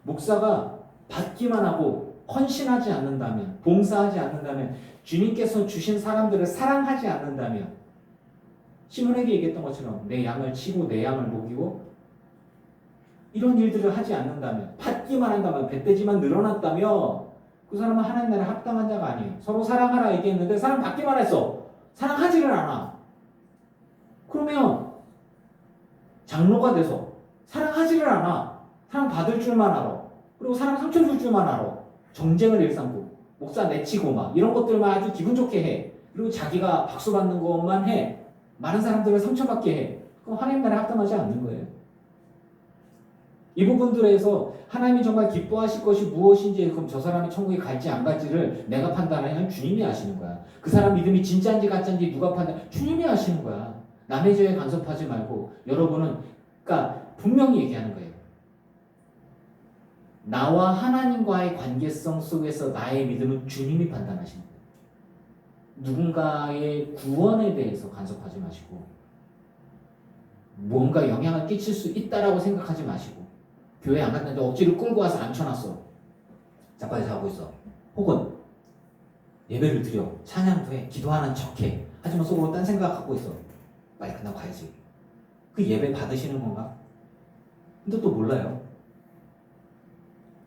목사가 받기만 하고 헌신하지 않는다면, 봉사하지 않는다면, 주님께서 주신 사람들을 사랑하지 않는다면, 시몬에게 얘기했던 것처럼 내 양을 치고 내 양을 먹이고 이런 일들을 하지 않는다면, 받기만 한다면, 뱃돼지만 늘어났다면 그 사람은 하나님 나라에 합당한 자가 아니에요. 서로 사랑하라 얘기했는데 사람 받기만 했어. 사랑하지를 않아. 그러면 장로가 돼서 사랑하지를 않아. 사랑 받을 줄만 알아. 그리고 사랑 상처 줄 줄만 알아. 정쟁을 일삼고 목사 내치고 막 이런 것들만 아주 기분 좋게 해. 그리고 자기가 박수 받는 것만 해. 많은 사람들을 상처받게 해. 그럼 하나님 나라에 합당하지 않는 거예요. 이 부분들에서 하나님이 정말 기뻐하실 것이 무엇인지, 그럼 저 사람이 천국에 갈지 안 갈지를 내가 판단하는 주님이 아시는 거야. 그 사람 믿음이 진짜인지 가짜인지 누가 판단? 주님이 아시는 거야. 남의 죄에 간섭하지 말고 여러분은, 그러니까 분명히 얘기하는 거예요. 나와 하나님과의 관계성 속에서 나의 믿음은 주님이 판단하시는 거예요. 누군가의 구원에 대해서 간섭하지 마시고 뭔가 영향을 끼칠 수 있다라고 생각하지 마시고, 교회 안 갔는데 억지로 끌고 와서 앉혀놨어. 자빠져 자고 있어. 혹은 예배를 드려, 찬양도 해, 기도하는 척해. 하지만 속으로 딴 생각하고 있어. 빨리 끝나고 가야지. 그 예배 받으시는 건가? 근데 또 몰라요.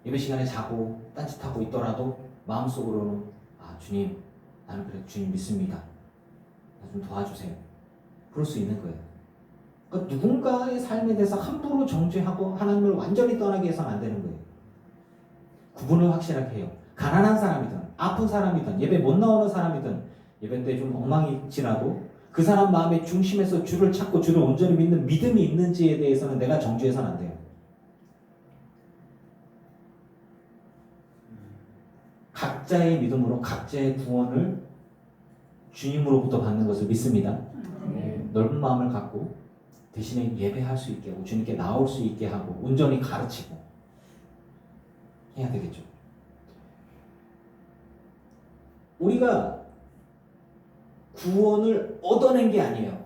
예배 시간에 자고 딴짓하고 있더라도 마음속으로는 아, 주님, 나는 그래 주님 믿습니다. 나 좀 도와주세요. 그럴 수 있는 거예요. 그러니까 누군가의 삶에 대해서 함부로 정죄하고 하나님을 완전히 떠나게 해서는 안 되는 거예요. 구분을 확실하게 해요. 가난한 사람이든 아픈 사람이든 예배 못 나오는 사람이든 예배 때 좀 엉망이 지나도 그 사람 마음의 중심에서 주를 찾고 주를 온전히 믿는 믿음이 있는지에 대해서는 내가 정죄해서는 안 돼요. 각자의 믿음으로 각자의 구원을 주님으로부터 받는 것을 믿습니다. 넓은 마음을 갖고 대신에 예배할 수 있게 하고 주님께 나올 수 있게 하고 온전히 가르치고 해야 되겠죠. 우리가 구원을 얻어낸 게 아니에요.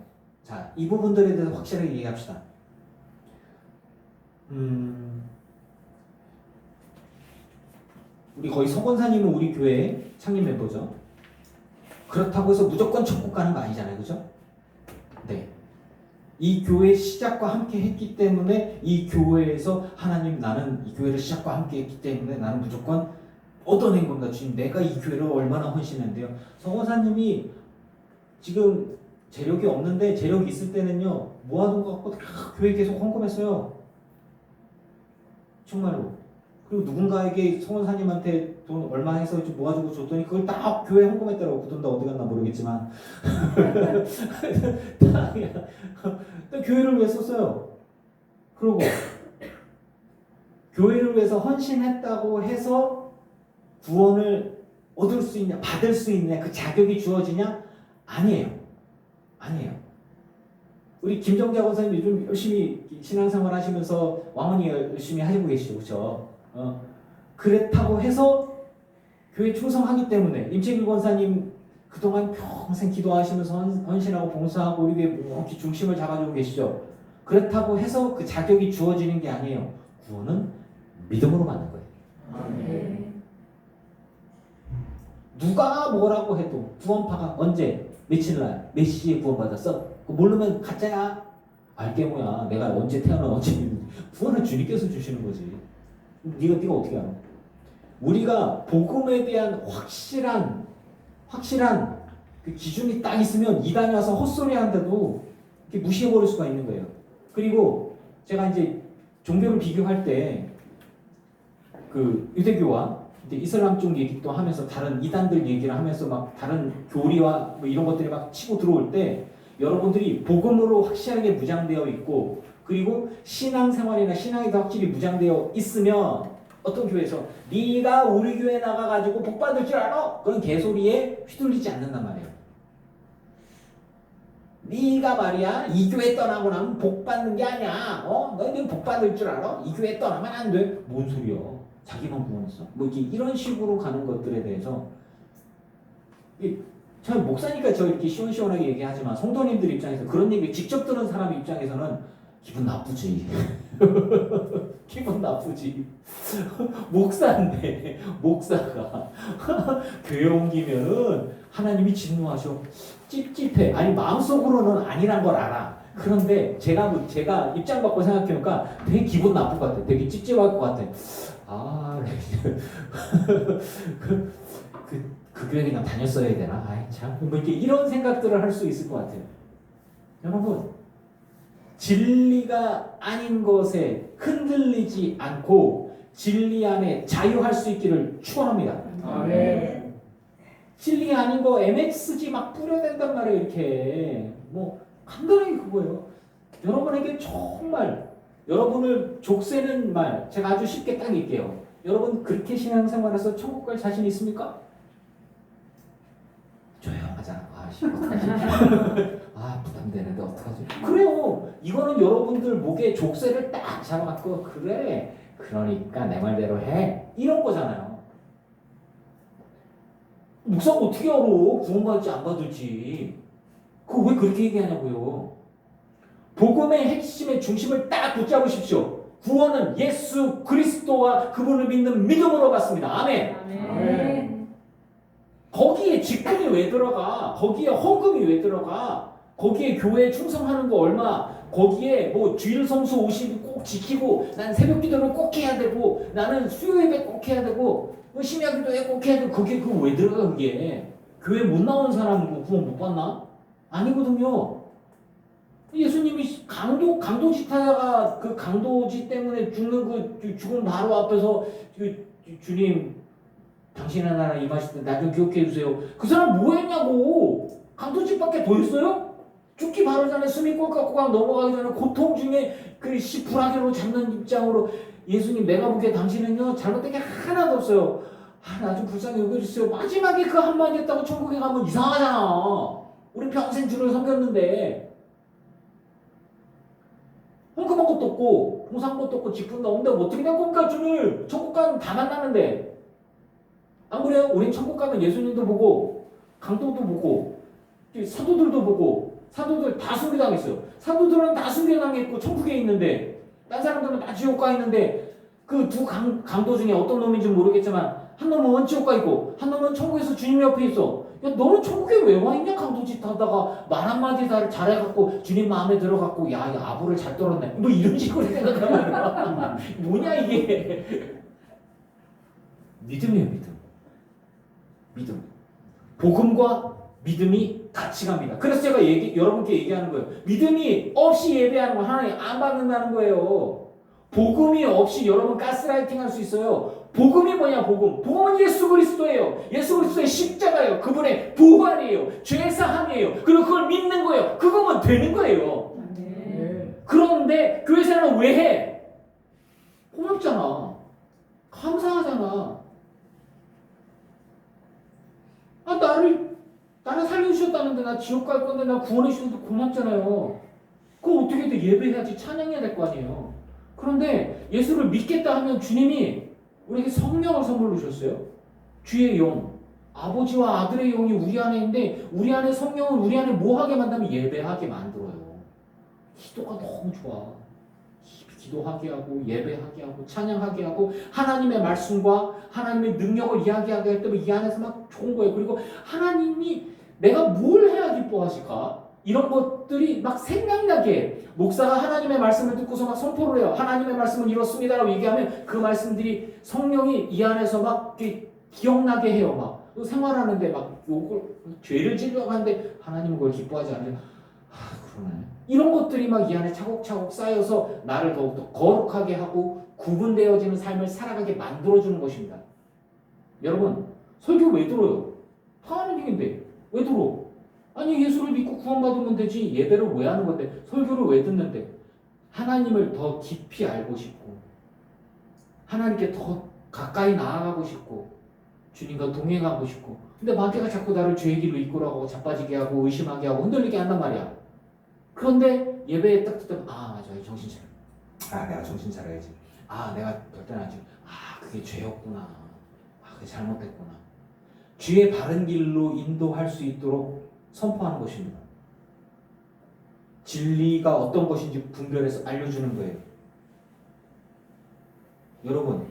자, 이 부분들에 대해서 확실하게 얘기합시다. 우리 거의 서권사님은 우리 교회 창립 멤버죠. 그렇다고 해서 무조건 천국 가는 거 아니잖아요, 그죠? 네. 이 교회 시작과 함께 했기 때문에 이 교회에서 하나님 나는 이 교회를 시작과 함께 했기 때문에 나는 무조건 얻어낸 건가 주님 내가 이 교회를 얼마나 헌신했는데요. 서원사님이 지금 재력이 없는데 재력이 있을 때는요 모아둔 거 갖고 다 교회 계속 헌금했어요. 정말로. 그리고 누군가에게 서원사님한테 돈 얼마 해서 좀 모아주고 줬더니 그걸 다 교회 헌금했더라고. 그 돈 다 어디 갔나 모르겠지만 다 그냥 교회를 위해 썼어요. 그리고 교회를 위해서 헌신했다고 해서 구원을 얻을 수 있냐, 받을 수 있냐, 그 자격이 주어지냐? 아니에요. 아니에요. 우리 김정자 권사님 요즘 열심히 신앙생활 하시면서 왕언니 열심히 하시고 계시죠, 그렇죠? 그렇다고 해서 교회 충성하기 때문에 임채길 권사님 그동안 평생 기도하시면서 헌신하고 봉사하고 우리 교회 묵묵히 중심을 잡아주고 계시죠. 그렇다고 해서 그 자격이 주어지는 게 아니에요. 구원은 믿음으로 받는 거예요. 네. 누가 뭐라고 해도 구원파가 언제 며칠 날 몇 시에 구원받았어? 모르면 가짜야. 알게 뭐야. 내가 언제 태어나 언제 믿는지. 구원은 주님께서 주시는 거지. 네가 어떻게 알아? 우리가 복음에 대한 확실한 그 기준이 딱 있으면 이단이 와서 헛소리 하는데도 이렇게 무시해버릴 수가 있는 거예요. 그리고 제가 이제 종교를 비교할 때 그 유대교와 이슬람 쪽 얘기도 하면서 다른 이단들 얘기를 하면서 막 다른 교리와 뭐 이런 것들이 막 치고 들어올 때 여러분들이 복음으로 확실하게 무장되어 있고 그리고 신앙생활이나 신앙에도 확실히 무장되어 있으면 어떤 교회에서 네가 우리 교회 나가가지고 복 받을 줄 알아? 그런 개소리에 휘둘리지 않는단 말이에요. 네가 말이야 이 교회 떠나고 나면 복 받는 게 아니야. 너희들 복 받을 줄 알아? 이 교회 떠나면 안 돼. 뭔 소리야? 자기만 구원했어. 뭐 이런 식으로 가는 것들에 대해서 참 목사니까 저 이렇게 시원시원하게 얘기하지만 성도님들 입장에서 그런 얘기 직접 들은 사람 입장에서는 기분 나쁘지. 기분 나쁘지. 목사가 교회 옮기면은 하나님이 진노하셔. 찝찝해. 아니 마음속으로는 아니란 걸 알아. 그런데 제가 입장 바꿔 생각해보니까 되게 기분 나쁠 것 같아. 되게 찝찝할 것 같아. 그 교회 그냥 다녔어야 되나? 아이 참, 뭐 이렇게 이런 생각들을 할 수 있을 것 같아요. 여러분, 진리가 아닌 것에 흔들리지 않고 진리 안에 자유할 수 있기를 축원합니다. 아멘. 진리 아닌 거 MXG 막 뿌려댄단 말이에요. 이렇게 뭐 간단하게 그거예요. 여러분에게 정말 여러분을 족쇄는 말 제가 아주 쉽게 딱 읽게요. 여러분 그렇게 신앙생활해서 천국 갈 자신 있습니까? 조용하잖아. 부담되는데 어떡하지? 그래요. 이거는 여러분들 목에 족쇄를 딱 잡아갖고 그래. 그러니까 내 말대로 해. 이런 거잖아요. 목사가 어떻게 알아? 구원받을지 안 받을지. 그거 왜 그렇게 얘기하냐고요. 복음의 핵심의 중심을 딱 붙잡으십시오. 구원은 예수 그리스도와 그분을 믿는 믿음으로 받습니다. 아멘. 아멘. 거기에 직분이 왜 들어가? 거기에 헌금이 왜 들어가? 거기에 교회에 충성하는 거 얼마? 거기에 뭐 주일 성수 50일 꼭 지키고 난 새벽 기도를 꼭 해야 되고 나는 수요 예배 꼭 해야 되고 심야 기도에 꼭 해야 되고 그게 그거 왜 들어가 그게? 교회 못 나오는 사람은 구원 못 받나? 아니거든요. 예수님이 강도짓 하다가 그 강도짓 때문에 죽는 그 죽음 바로 앞에서 주님 당신의 나라 임하실 때 나 좀 기억해 주세요. 그 사람 뭐 했냐고. 강도짓밖에 더 했어요? 죽기 바로 전에 숨이 꼴깍꼴깍 넘어가기 전에 고통 중에 그 불화기로 잡는 입장으로 예수님 내가 보기에 당신은요 잘못된 게 하나도 없어요. 나 좀 불쌍히 여겨주세요. 마지막에 그 한마디 했다고 천국에 가면 이상하잖아. 우리 평생 주를 섬겼는데 헌금한 것도 없고 봉사한 것도 없고 직분도 없는데 어떻게 된 겁니까 주를. 천국 가면 다 만나는데 안 그래요? 우린 천국 가면 예수님도 보고 강도도 보고 사도들도 보고 사도들 다 순교당했어요. 사도들은 다 순교당했고 천국에 있는데 딴 사람들은 다 지옥 가 있는데 그 두 강도 중에 어떤 놈인지 모르겠지만 한 놈은 지옥 가 있고 한 놈은 천국에서 주님 옆에 있어. 야 너는 천국에 왜 와 있냐? 강도짓 하다가 말 한마디 다 잘해갖고 주님 마음에 들어갖고 야 아부를 잘 떨었네 뭐 이런 식으로 생각하면 뭐냐 이게. 믿음이에요. 믿음. 복음과 믿음이 같이 갑니다. 그래서 제가 여러분께 얘기하는 거예요. 믿음이 없이 예배하는 거 하나님 안 받는다는 거예요. 복음이 없이 여러분 가스라이팅 할 수 있어요. 복음이 뭐냐 복음. 복음은 예수 그리스도예요. 예수 그리스도의 십자가예요. 그분의 부활이에요. 죄사함이에요. 그리고 그걸 믿는 거예요. 그거면 되는 거예요. 그런데 교회 생활은 왜 해? 고맙잖아. 감사하잖아. 나를 살려주셨다는데 나 지옥 갈 건데 나 구원해 주셔서 고맙잖아요. 그거 어떻게 돼? 예배해야지 찬양해야 될 거 아니에요. 그런데 예수를 믿겠다 하면 주님이 우리에게 성령을 선물로 주셨어요. 주의 영, 아버지와 아들의 영이 우리 안에 있는데 우리 안에 성령은 우리 안에 뭐 하게 만들면 예배하게 만들어요. 기도가 너무 좋아. 기도하게 하고 예배하게 하고 찬양하게 하고 하나님의 말씀과 하나님의 능력을 이야기하게 할 때면 이 안에서 막 좋은 거예요. 그리고 하나님이 내가 뭘 해야 기뻐하실까? 이런 것들이 막 생각나게 목사가 하나님의 말씀을 듣고서 막 선포를 해요. 하나님의 말씀은 이렇습니다라고 얘기하면 그 말씀들이 성령이 이 안에서 막 기억나게 해요. 막 생활하는데 막 요걸 죄를 지려고 하는데 하나님은 그걸 기뻐하지 않아요. 그러네. 이런 것들이 막 이 안에 차곡차곡 쌓여서 나를 더욱더 거룩하게 하고 구분되어지는 삶을 살아가게 만들어주는 것입니다. 여러분 설교 왜 들어요? 다 하는 얘기인데 왜 들어? 아니 예수를 믿고 구원받으면 되지. 예배를 왜 하는 건데 설교를 왜 듣는데? 하나님을 더 깊이 알고 싶고 하나님께 더 가까이 나아가고 싶고 주님과 동행하고 싶고 근데 마귀가 자꾸 나를 죄의 길로 이끌어가고 자빠지게 하고 의심하게 하고 흔들리게 한단 말이야. 그런데 예배에 딱 듣다 맞아 정신 차려. 내가 정신 차려야지. 내가 결단하지. 그게 죄였구나. 그게 잘못됐구나. 주의 바른 길로 인도할 수 있도록 선포하는 것입니다. 진리가 어떤 것인지 분별해서 알려주는 거예요. 여러분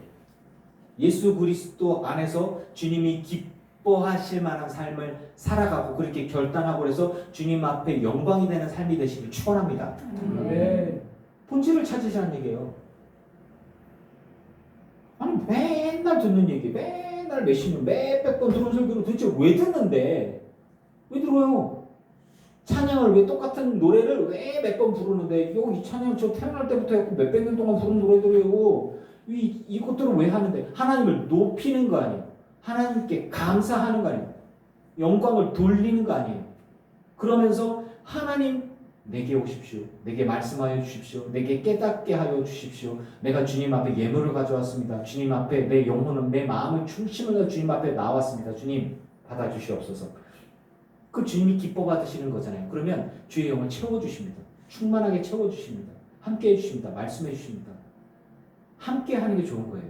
예수 그리스도 안에서 주님이 기뻐하실 만한 삶을 살아가고 그렇게 결단하고 그래서 주님 앞에 영광이 되는 삶이 되시길 축원합니다. 본질을 찾으시라는 얘기예요. 아니 맨날 듣는 얘기 맨날 몇십 년 몇백 번 들은 설교를 도대체 왜 듣는데 왜 들어요? 찬양을 왜 똑같은 노래를 왜 몇 번 부르는데 이 찬양 저 태어날 때부터 했고 몇백 년 동안 부른 노래들이에요. 이것들을 왜 하는데? 하나님을 높이는 거 아니에요. 하나님께 감사하는 거 아니에요. 영광을 돌리는 거 아니에요. 그러면서 하나님 내게 오십시오. 내게 말씀하여 주십시오. 내게 깨닫게 하여 주십시오. 내가 주님 앞에 예물을 가져왔습니다. 주님 앞에 내 영혼은 내 마음을 중심으로 주님 앞에 나왔습니다. 주님 받아주시옵소서. 그 주님이 기뻐 받으시는 거잖아요. 그러면 주의 영을 채워주십니다. 충만하게 채워주십니다. 함께 해주십니다. 말씀해 주십니다. 함께 하는 게 좋은 거예요.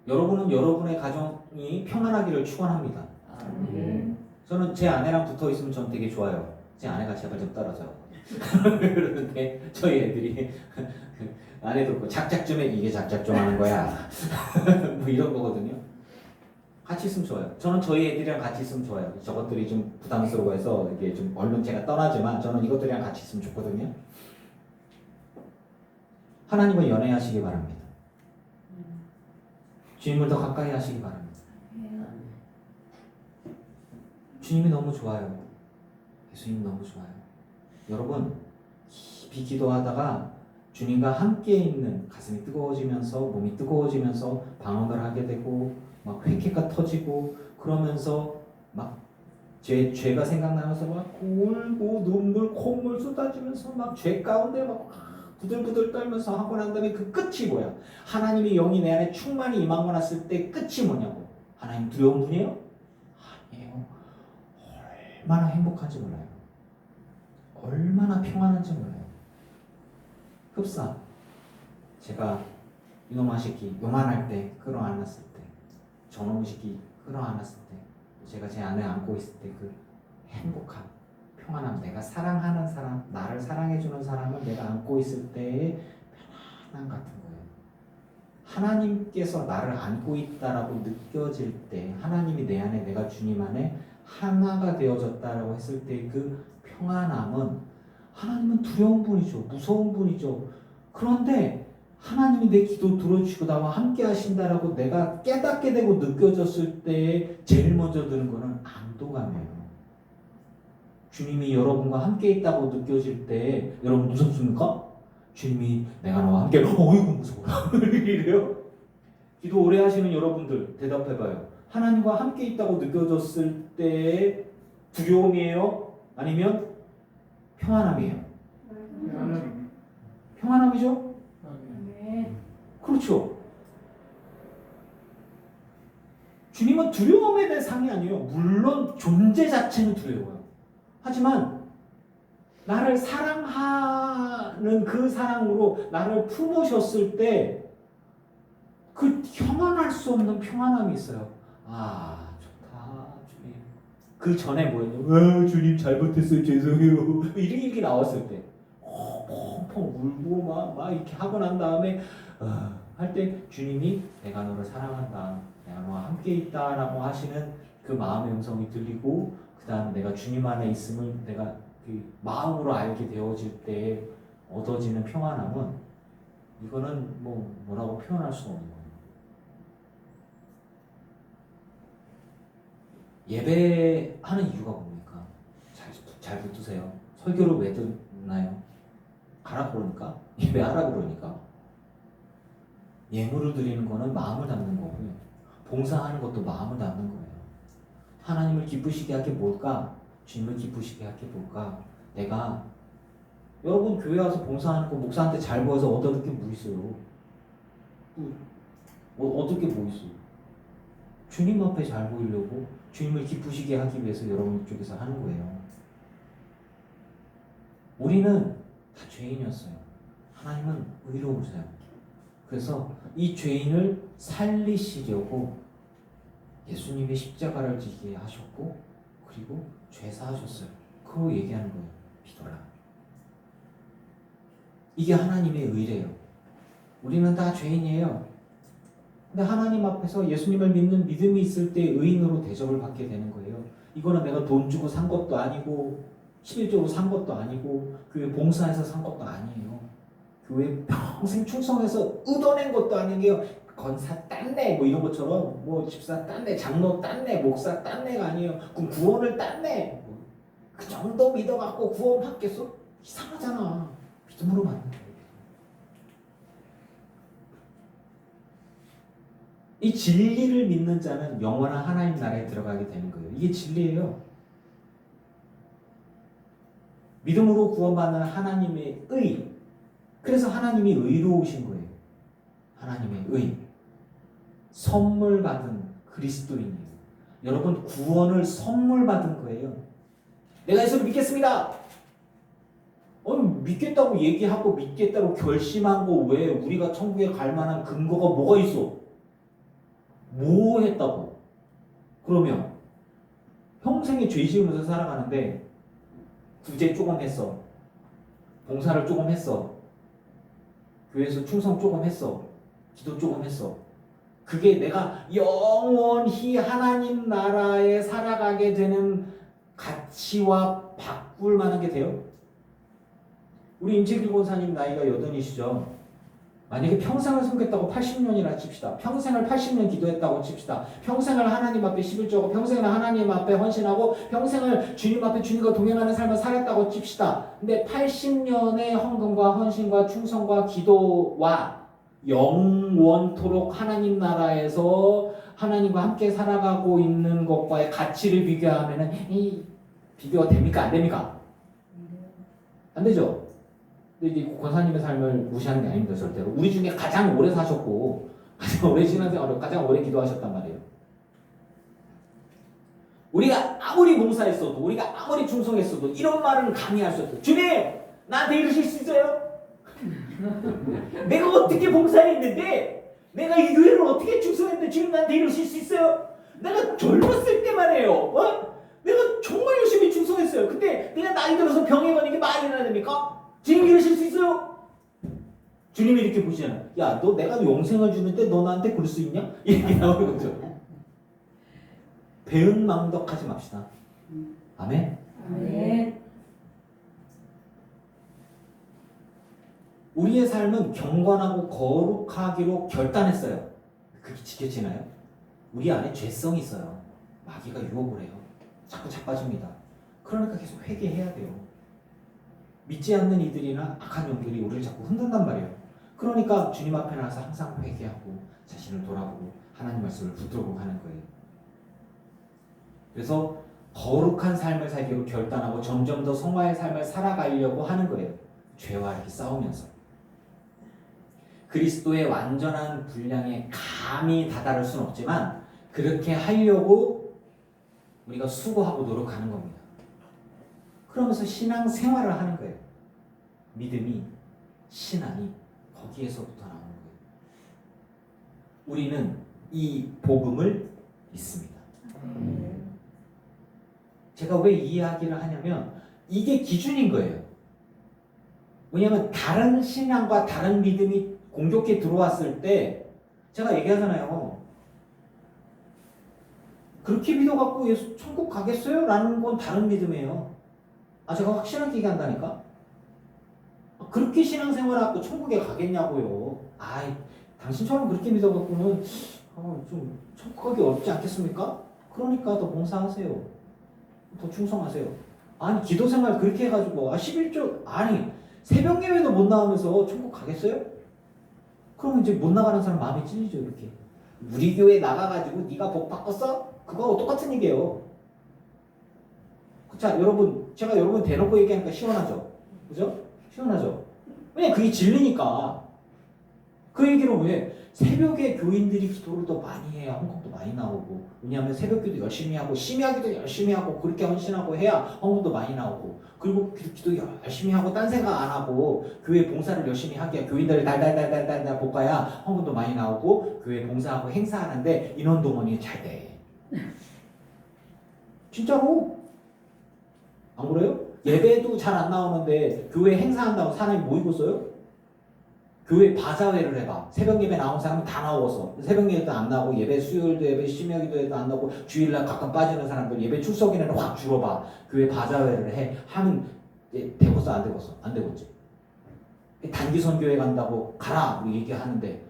여러분은 여러분의 가정이 평안하기를 축원합니다. 저는 제 아내랑 붙어 있으면 전 되게 좋아요. 제 아내가 제발 좀 떨어져. 그러는데 저희 애들이 아내도 작작 좀 해. 이게 작작 좀 하는 거야. 뭐 이런 거거든요. 같이 있으면 좋아요. 저는 저희 애들이랑 같이 있으면 좋아요. 저것들이 좀 부담스러워해서 이게 좀 얼른 제가 떠나지만 저는 이것들이랑 같이 있으면 좋거든요. 하나님을 연애하시기 바랍니다. 주님을 더 가까이 하시기 바랍니다. 주님이 너무 좋아요. 예수님 너무 좋아요. 여러분 깊이 기도하다가 주님과 함께 있는 가슴이 뜨거워지면서 몸이 뜨거워지면서 방언을 하게 되고 막 회개가 터지고 그러면서 막 죄가 생각나면서 막 울고 눈물 콧물 쏟아지면서 막 죄 가운데 막 부들부들 떨면서 하고 난 다음에 그 끝이 뭐야? 하나님의 영이 내 안에 충만히 임하고 났을 때 끝이 뭐냐고? 하나님 두려운 분이에요? 아니에요. 얼마나 행복한지 몰라요. 얼마나 평안한지 몰라요. 흡사 제가 이놈아 새끼 요만할 때 끌어안았을 때 저놈의 새끼 끌어안았을 때 제가 제 안에 안고 있을 때 그 행복함 평안함 내가 사랑하는 사람 나를 사랑해주는 사람을 내가 안고 있을 때의 편안함 같은 거예요. 하나님께서 나를 안고 있다라고 느껴질 때 하나님이 내 안에 내가 주님 안에 하나가 되어졌다라고 했을 때 그 평안함은 하나님은 두려운 분이죠. 무서운 분이죠. 그런데 하나님이 내 기도 들어주시고 나와 함께 하신다라고 내가 깨닫게 되고 느껴졌을 때 제일 먼저 드는 거는 안도감이에요. 주님이 여러분과 함께 있다고 느껴질 때 여러분 무섭습니까? 주님이 내가 너와 함께 어이구 무서워요. 이래요? 기도 오래 하시는 여러분들 대답해봐요. 하나님과 함께 있다고 느껴졌을 때 두려움이에요? 아니면 평안함이에요? 평안함이죠? 네. 그렇죠. 주님은 두려움에 대한 상이 아니에요. 물론 존재 자체는 두려워요. 하지만 나를 사랑하는 그 사랑으로 나를 품으셨을 때 그 형언할 수 없는 평안함이 있어요. 아 좋다 주님. 그 전에 뭐였냐? 주님 잘못했어요 죄송해요. 이렇게 나왔을 때 펑펑 울고 막 이렇게 하고 난 다음에 할 때 주님이 내가 너를 사랑한다. 내가 너와 함께 있다라고 하시는 그 마음의 음성이 들리고 그 다음 내가 주님 안에 있음을 내가 그 마음으로 알게 되어질 때 얻어지는 평안함은 이거는 뭐라고 표현할 수 없는 거예요. 예배하는 이유가 뭡니까? 잘 붙으세요. 설교를 왜 듣나요? 가라 그러니까? 예배하라 그러니까? 예물을 드리는 거는 마음을 담는 거고요. 봉사하는 것도 마음을 담는 거예요. 하나님을 기쁘시게 할 게 뭘까? 주님을 기쁘시게 할 게 뭘까? 내가 여러분 교회 와서 봉사하는 거 목사한테 잘 보여서 얻을 게 뭐 있어요? 얻을 게 뭐 있어요? 주님 앞에 잘 보이려고 주님을 기쁘시게 하기 위해서 여러분 이쪽에서 하는 거예요. 우리는 다 죄인이었어요. 하나님은 의로우세요. 그래서 이 죄인을 살리시려고 예수님이 십자가를 지게 하셨고 그리고 죄 사하셨어요. 그거 얘기하는 거예요. 비도라. 이게 하나님의 의래요. 우리는 다 죄인이에요. 근데 하나님 앞에서 예수님을 믿는 믿음이 있을 때 의인으로 대접을 받게 되는 거예요. 이거는 내가 돈 주고 산 것도 아니고 실질적으로 산 것도 아니고 교회 봉사해서 산 것도 아니에요. 교회 평생 충성해서 얻어낸 것도 아니에요. 건사 딴내 뭐 이런 것처럼 뭐 집사 딴내 장로 딴내 목사 딴내가 아니에요. 그럼 구원을 딴내 그 정도 믿어갖고 구원 받겠어? 이상하잖아. 믿음으로 받는 거예요. 이 진리를 믿는 자는 영원한 하나님 나라에 들어가게 되는 거예요. 이게 진리예요. 믿음으로 구원받는 하나님의 의. 그래서 하나님이 의로우신 거예요. 하나님의 의. 선물 받은 그리스도인이에요. 여러분 구원을 선물 받은 거예요. 내가 예수를 믿겠습니다. 믿겠다고 얘기하고 믿겠다고 결심한 거 왜 우리가 천국에 갈 만한 근거가 뭐가 있어? 뭐 했다고? 그러면 평생에 죄 지으면서 살아가는데 구제 조금 했어. 봉사를 조금 했어. 교회에서 충성 조금 했어. 기도 조금 했어. 그게 내가 영원히 하나님 나라에 살아가게 되는 가치와 바꿀 만한 게 돼요? 우리 임채길 권사님 나이가 80이시죠? 만약에 평생을 섬겼다고 80년이라 칩시다. 평생을 80년 기도했다고 칩시다. 평생을 하나님 앞에 11조고 평생을 하나님 앞에 헌신하고 평생을 주님 앞에 주님과 동행하는 삶을 살았다고 칩시다. 근데 80년의 헌금과 헌신과 충성과 기도와 영원토록 하나님 나라에서 하나님과 함께 살아가고 있는 것과의 가치를 비교하면은 이 비교가 됩니까? 안 됩니까? 안 되죠? 근데 이제 권사님의 삶을 무시하는 게 아닙니다, 절대로. 우리 중에 가장 오래 사셨고, 가장 오래 신앙생활을 가장 오래 기도하셨단 말이에요. 우리가 아무리 봉사했어도, 우리가 아무리 충성했어도, 이런 말은 감히 할 수 없어요. 주님! 나한테 이러실 수 있어요? 내가 어떻게 봉사했는데, 내가 이 교회를 어떻게 충성했는데, 주님 나한테 이러실 수 있어요? 내가 젊었을 때만 해요. 내가 정말 열심히 충성했어요. 근데 내가 나이 들어서 병에 걸리게 말이나 됩니까? 주님 이러실 수 있어요? 주님이 이렇게 보시잖아요. 야, 너 내가 영생을 주는데 너 나한테 그럴 수 있냐? 이렇게 나오는 거죠. 배은망덕하지 맙시다. 아멘? 아멘. 우리의 삶은 경건하고 거룩하기로 결단했어요. 그게 지켜지나요? 우리 안에 죄성이 있어요. 마귀가 유혹을 해요. 자꾸 자빠집니다. 그러니까 계속 회개해야 돼요. 믿지 않는 이들이나 악한 영들이 우리를 자꾸 흔든단 말이에요. 그러니까 주님 앞에 나와서 항상 회개하고 자신을 돌아보고 하나님 말씀을 붙들고 가는 거예요. 그래서 거룩한 삶을 살기로 결단하고 점점 더 성화의 삶을 살아가려고 하는 거예요. 죄와 이렇게 싸우면서. 그리스도의 완전한 분량에 감히 다다를 수는 없지만 그렇게 하려고 우리가 수고하고 노력하는 겁니다. 그러면서 신앙 생활을 하는 거예요. 믿음이, 신앙이 거기에서부터 나오는 거예요. 우리는 이 복음을 믿습니다. 제가 왜 이 이야기를 하냐면 이게 기준인 거예요. 왜냐하면 다른 신앙과 다른 믿음이 공격해 들어왔을 때 제가 얘기하잖아요. 그렇게 믿어갖고 예수 천국 가겠어요? 라는 건 다른 믿음이에요. 제가 확실하게 얘기한다니까? 그렇게 신앙생활하고 천국에 가겠냐고요. 당신처럼 그렇게 믿어갖고는 좀 천국 가기 어렵지 않겠습니까? 그러니까 더 봉사하세요. 더 충성하세요. 기도생활 그렇게 해가지고 11조 새벽 예배도 못 나오면서 천국 가겠어요? 그러면 이제 못 나가는 사람 마음이 찔리죠. 이렇게 우리 교회 나가가지고 네가 복 바꿨어? 그거하고 똑같은 얘기예요. 자, 여러분, 제가 여러분 대놓고 얘기하니까 시원하죠? 그죠? 시원하죠? 왜냐, 그게 진리니까. 그 얘기를 왜? 새벽에 교인들이 기도를 더 많이 해야 헌금도 많이 나오고, 왜냐하면 새벽기도 열심히 하고, 심야기도 열심히 하고, 그렇게 헌신하고 해야 헌금도 많이 나오고, 그리고 기도 열심히 하고, 딴 생각 안 하고, 교회 봉사를 열심히 하게, 교인들을 달달달달달 볶아야 헌금도 많이 나오고, 교회 봉사하고 행사하는데 인원동원이 잘 돼. 진짜로. 안 그래요? 예배도 잘 안 나오는데 교회 행사한다고 사람이 모이고 있어요? 교회 바자회를 해봐. 새벽 예배 나온 사람은 다 나오고서 새벽 예배도 안 나오고 예배 수요일도 예배 심야기도에도 안 나오고 주일날 가끔 빠지는 사람들 예배 출석인에는 확 줄어봐. 교회 바자회를 하면 되고서 안 되고서 안 되고지. 단기 선교회 간다고 가라 우리 얘기하는데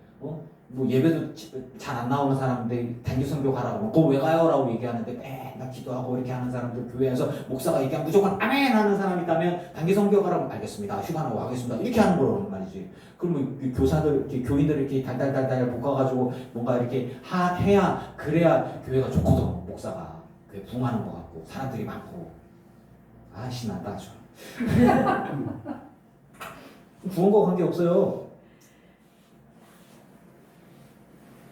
뭐 예배도 잘 안 나오는 사람들 단기 선교 가라고 그거 왜 가요? 라고 얘기하는데 맨날 기도하고 이렇게 하는 사람들 교회에서 목사가 얘기하면 무조건 아멘 하는 사람이 있다면 단기 선교 가라고 알겠습니다. 휴가 나고 가겠습니다. 이렇게 하는 거라는 말이지. 그러면 교사들, 교인들 이렇게 달달달달 볶아가지고 뭔가 이렇게 해야 그래야 교회가 좋거든. 목사가 교회 부흥하는 것 같고 사람들이 많고 신난다 아주. 구원과 관계없어요.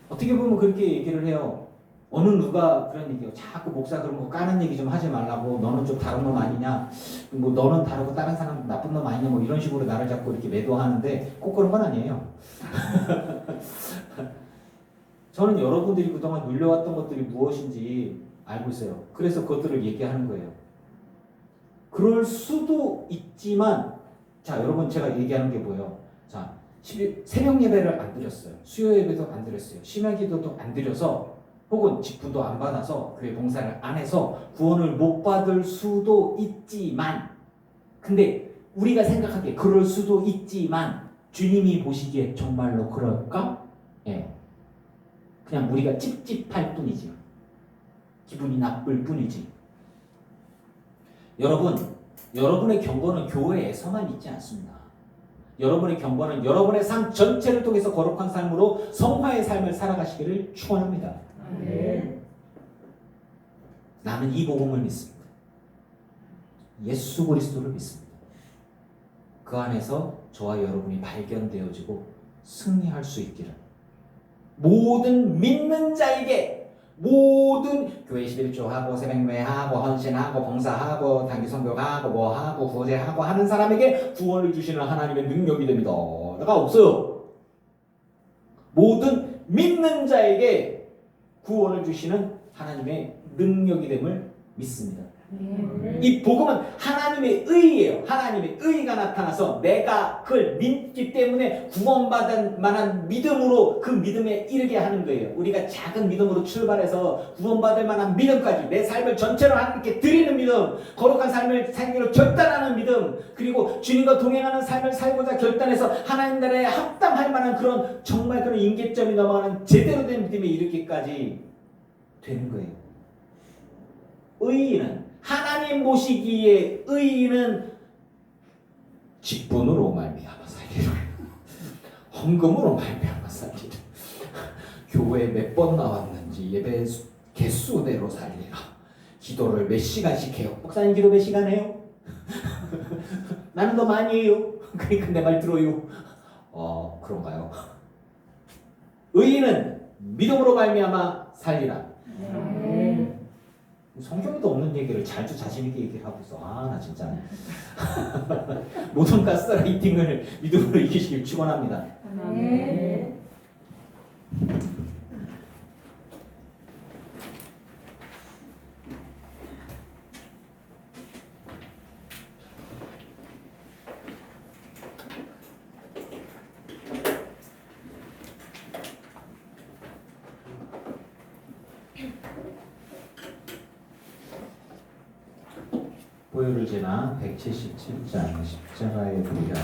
어떻게 보면 그렇게 얘기를 해요. 어느 누가 그런 얘기요. 자꾸 목사 그런 거 까는 얘기 좀 하지 말라고. 너는 좀 다른 놈 아니냐. 뭐 너는 다르고 다른 사람 나쁜 놈 아니냐. 뭐 이런 식으로 나를 자꾸 이렇게 매도하는데 꼭 그런 건 아니에요. 저는 여러분들이 그동안 눌려왔던 것들이 무엇인지 알고 있어요. 그래서 그것들을 얘기하는 거예요. 그럴 수도 있지만 자 여러분 제가 얘기하는 게 뭐예요. 자 새벽 예배를 안 드렸어요. 수요 예배도 안 드렸어요. 심야 기도도 안 드려서 혹은 직분도 안 받아서 교회 봉사를 안 해서 구원을 못 받을 수도 있지만 근데 우리가 생각하기에 그럴 수도 있지만 주님이 보시기에 정말로 그럴까? 예. 그냥 우리가 찝찝할 뿐이지. 기분이 나쁠 뿐이지. 여러분의 경건은 교회에서만 있지 않습니다. 여러분의 경건은 여러분의 삶 전체를 통해서 거룩한 삶으로 성화의 삶을 살아가시기를 축원합니다. 나는 이 복음을 믿습니다. 예수 그리스도를 믿습니다. 그 안에서 저와 여러분이 발견되어지고 승리할 수 있기를 모든 믿는 자에게 모든 교회 11조하고 새벽매하고 헌신하고 봉사하고 단기 선교하고 뭐하고 구제하고 하는 사람에게 구원을 주시는 하나님의 능력이 됩니다. 내가 없어요. 모든 믿는 자에게 구원을 주시는 하나님의 능력이 됨을 믿습니다. 이 복음은 하나님의 의예요. 하나님의 의가 나타나서 내가 그걸 믿기 때문에 구원받을 만한 믿음으로 그 믿음에 이르게 하는 거예요. 우리가 작은 믿음으로 출발해서 구원받을 만한 믿음까지 내 삶을 전체로 하나님께 드리는 믿음, 거룩한 삶을 살기로 결단하는 믿음, 그리고 주님과 동행하는 삶을 살고자 결단해서 하나님 나라에 합당할 만한 그런 정말 그런 임계점이 넘어가는 제대로 된 믿음에 이르기까지 되는 거예요. 의인은 하나님 보시기에 의인은 직분으로 말미암아 살기를, 헌금으로 말미암아 살기를, 교회 몇 번 나왔는지 예배 개수대로 살리라, 기도를 몇 시간씩 해요. 목사님 기도 몇 시간 해요? 나는 더 많이 해요. 그러니까 내 말 들어요. 그런가요? 의인은 믿음으로 말미암아 살리라. 성경에도 없는 얘기를 잘도 자신있게 얘기를 하고 있어. 나 진짜 모든 가스라이팅을 믿음으로 이기시길 축원합니다. 보혈을 지나 177장 십자가의 보혈.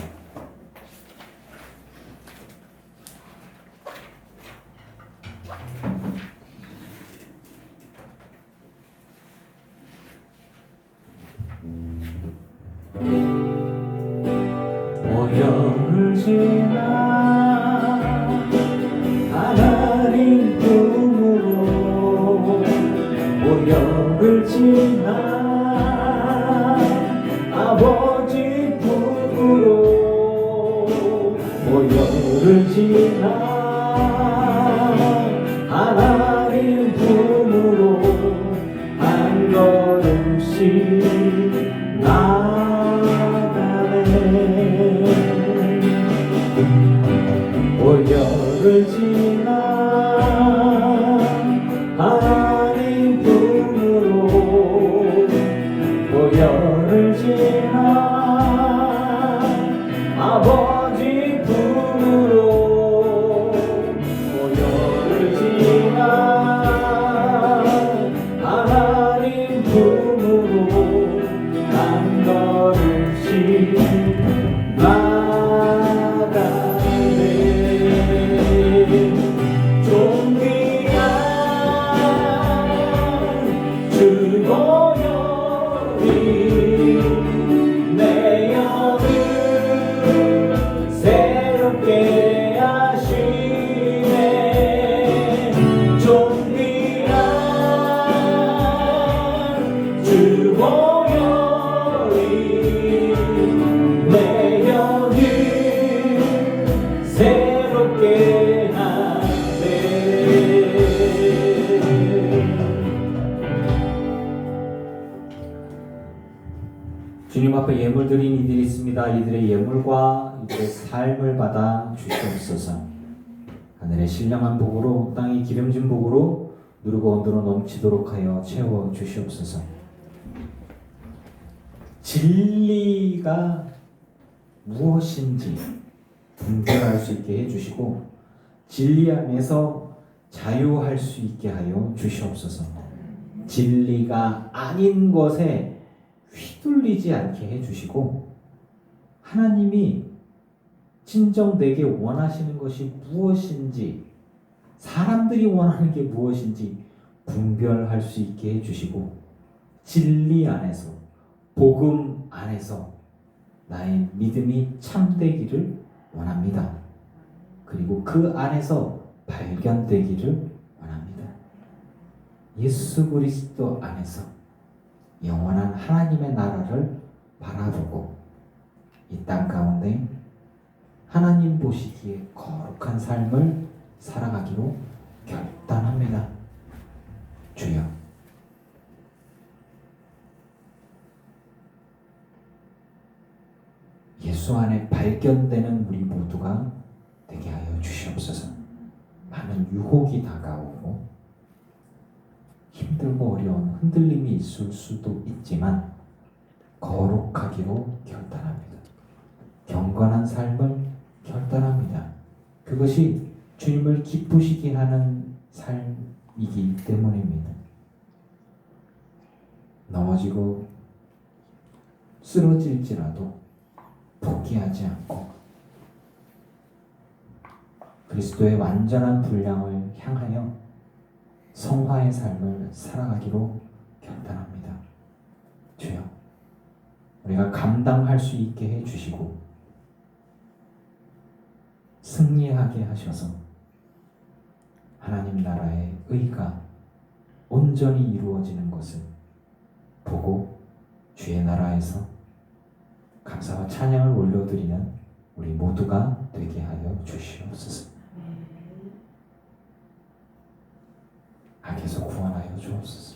보혈을 지나 하나님 품으로 보혈을 지나 아버지 품으로 보혈을 지나 하나님 품으로 한 걸음씩 나가네. 보혈을 지나 하나님 품으로 보혈을 지나 아버지 품으로 보혈을 지나 하나님 품으로 한 걸음씩 나가네. 좀 귀한 주 보혈이 내 영을 새롭게 하시네. 좀 귀한 주 보혈이 내 영을 새롭게 하네. 주님 앞에 예물 드린 이들이 있습니다. 이들의 예물과 이들의 삶을 받아 주시옵소서. 하늘의 신령한 복으로 땅의 기름진 복으로 누르고 온도로 넘치도록 하여 채워 주시옵소서. 진리가 무엇인지 분별할 수 있게 해주시고 진리 안에서 자유할 수 있게 하여 주시옵소서. 진리가 아닌 것에 휘둘리지 않게 해주시고 하나님이 진정 내게 원하시는 것이 무엇인지, 사람들이 원하는 게 무엇인지 분별할 수 있게 해주시고, 진리 안에서, 복음 안에서 나의 믿음이 참되기를 원합니다. 그리고 그 안에서 발견되기를 원합니다. 예수 그리스도 안에서 영원한 하나님의 나라를 바라보고 이 땅 가운데 하나님 보시기에 거룩한 삶을 살아가기로 결단합니다. 주여, 예수 안에 발견되는 우리 모두가 되게 하여 주시옵소서. 많은 유혹이 다가오고 힘들고 어려운 흔들림이 있을 수도 있지만 거룩하기로 결단합니다. 경건한 삶을 결단합니다. 그것이 주님을 기쁘시게 하는 삶이기 때문입니다. 넘어지고 쓰러질지라도 포기하지 않고 그리스도의 완전한 분량을 향하여 성화의 삶을 살아가기로 결단합니다. 주여, 우리가 감당할 수 있게 해주시고 승리하게 하셔서 하나님 나라의 의가 온전히 이루어지는 것을 보고 주의 나라에서 감사와 찬양을 올려드리는 우리 모두가 되게 하여 주시옵소서. 악에서 구원하여 주옵소서.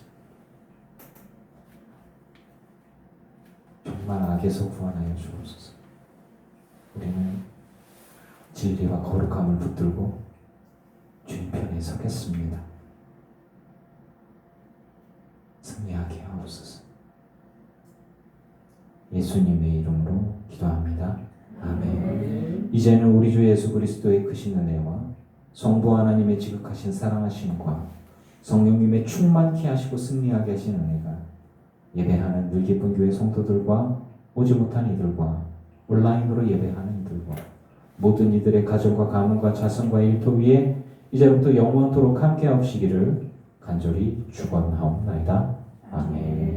정말 악에서 구원하여 주옵소서. 우리는 진리와 거룩함을 붙들고 주님 편에 서겠습니다. 승리하게 하옵소서. 예수님의 이름으로 기도합니다. 아멘. 이제는 우리 주 예수 그리스도의 크신 은혜와 성부 하나님의 지극하신 사랑하심과 성령님의 충만케 하시고 승리하게 하신 은혜가 예배하는 늘 기쁜 교회 성도들과 오지 못한 이들과 온라인으로 예배하는 이들과 모든 이들의 가정과 가문과 자손과 일터 위에 이제부터 영원토록 함께 하시기를 간절히 축원하옵나이다. 아멘.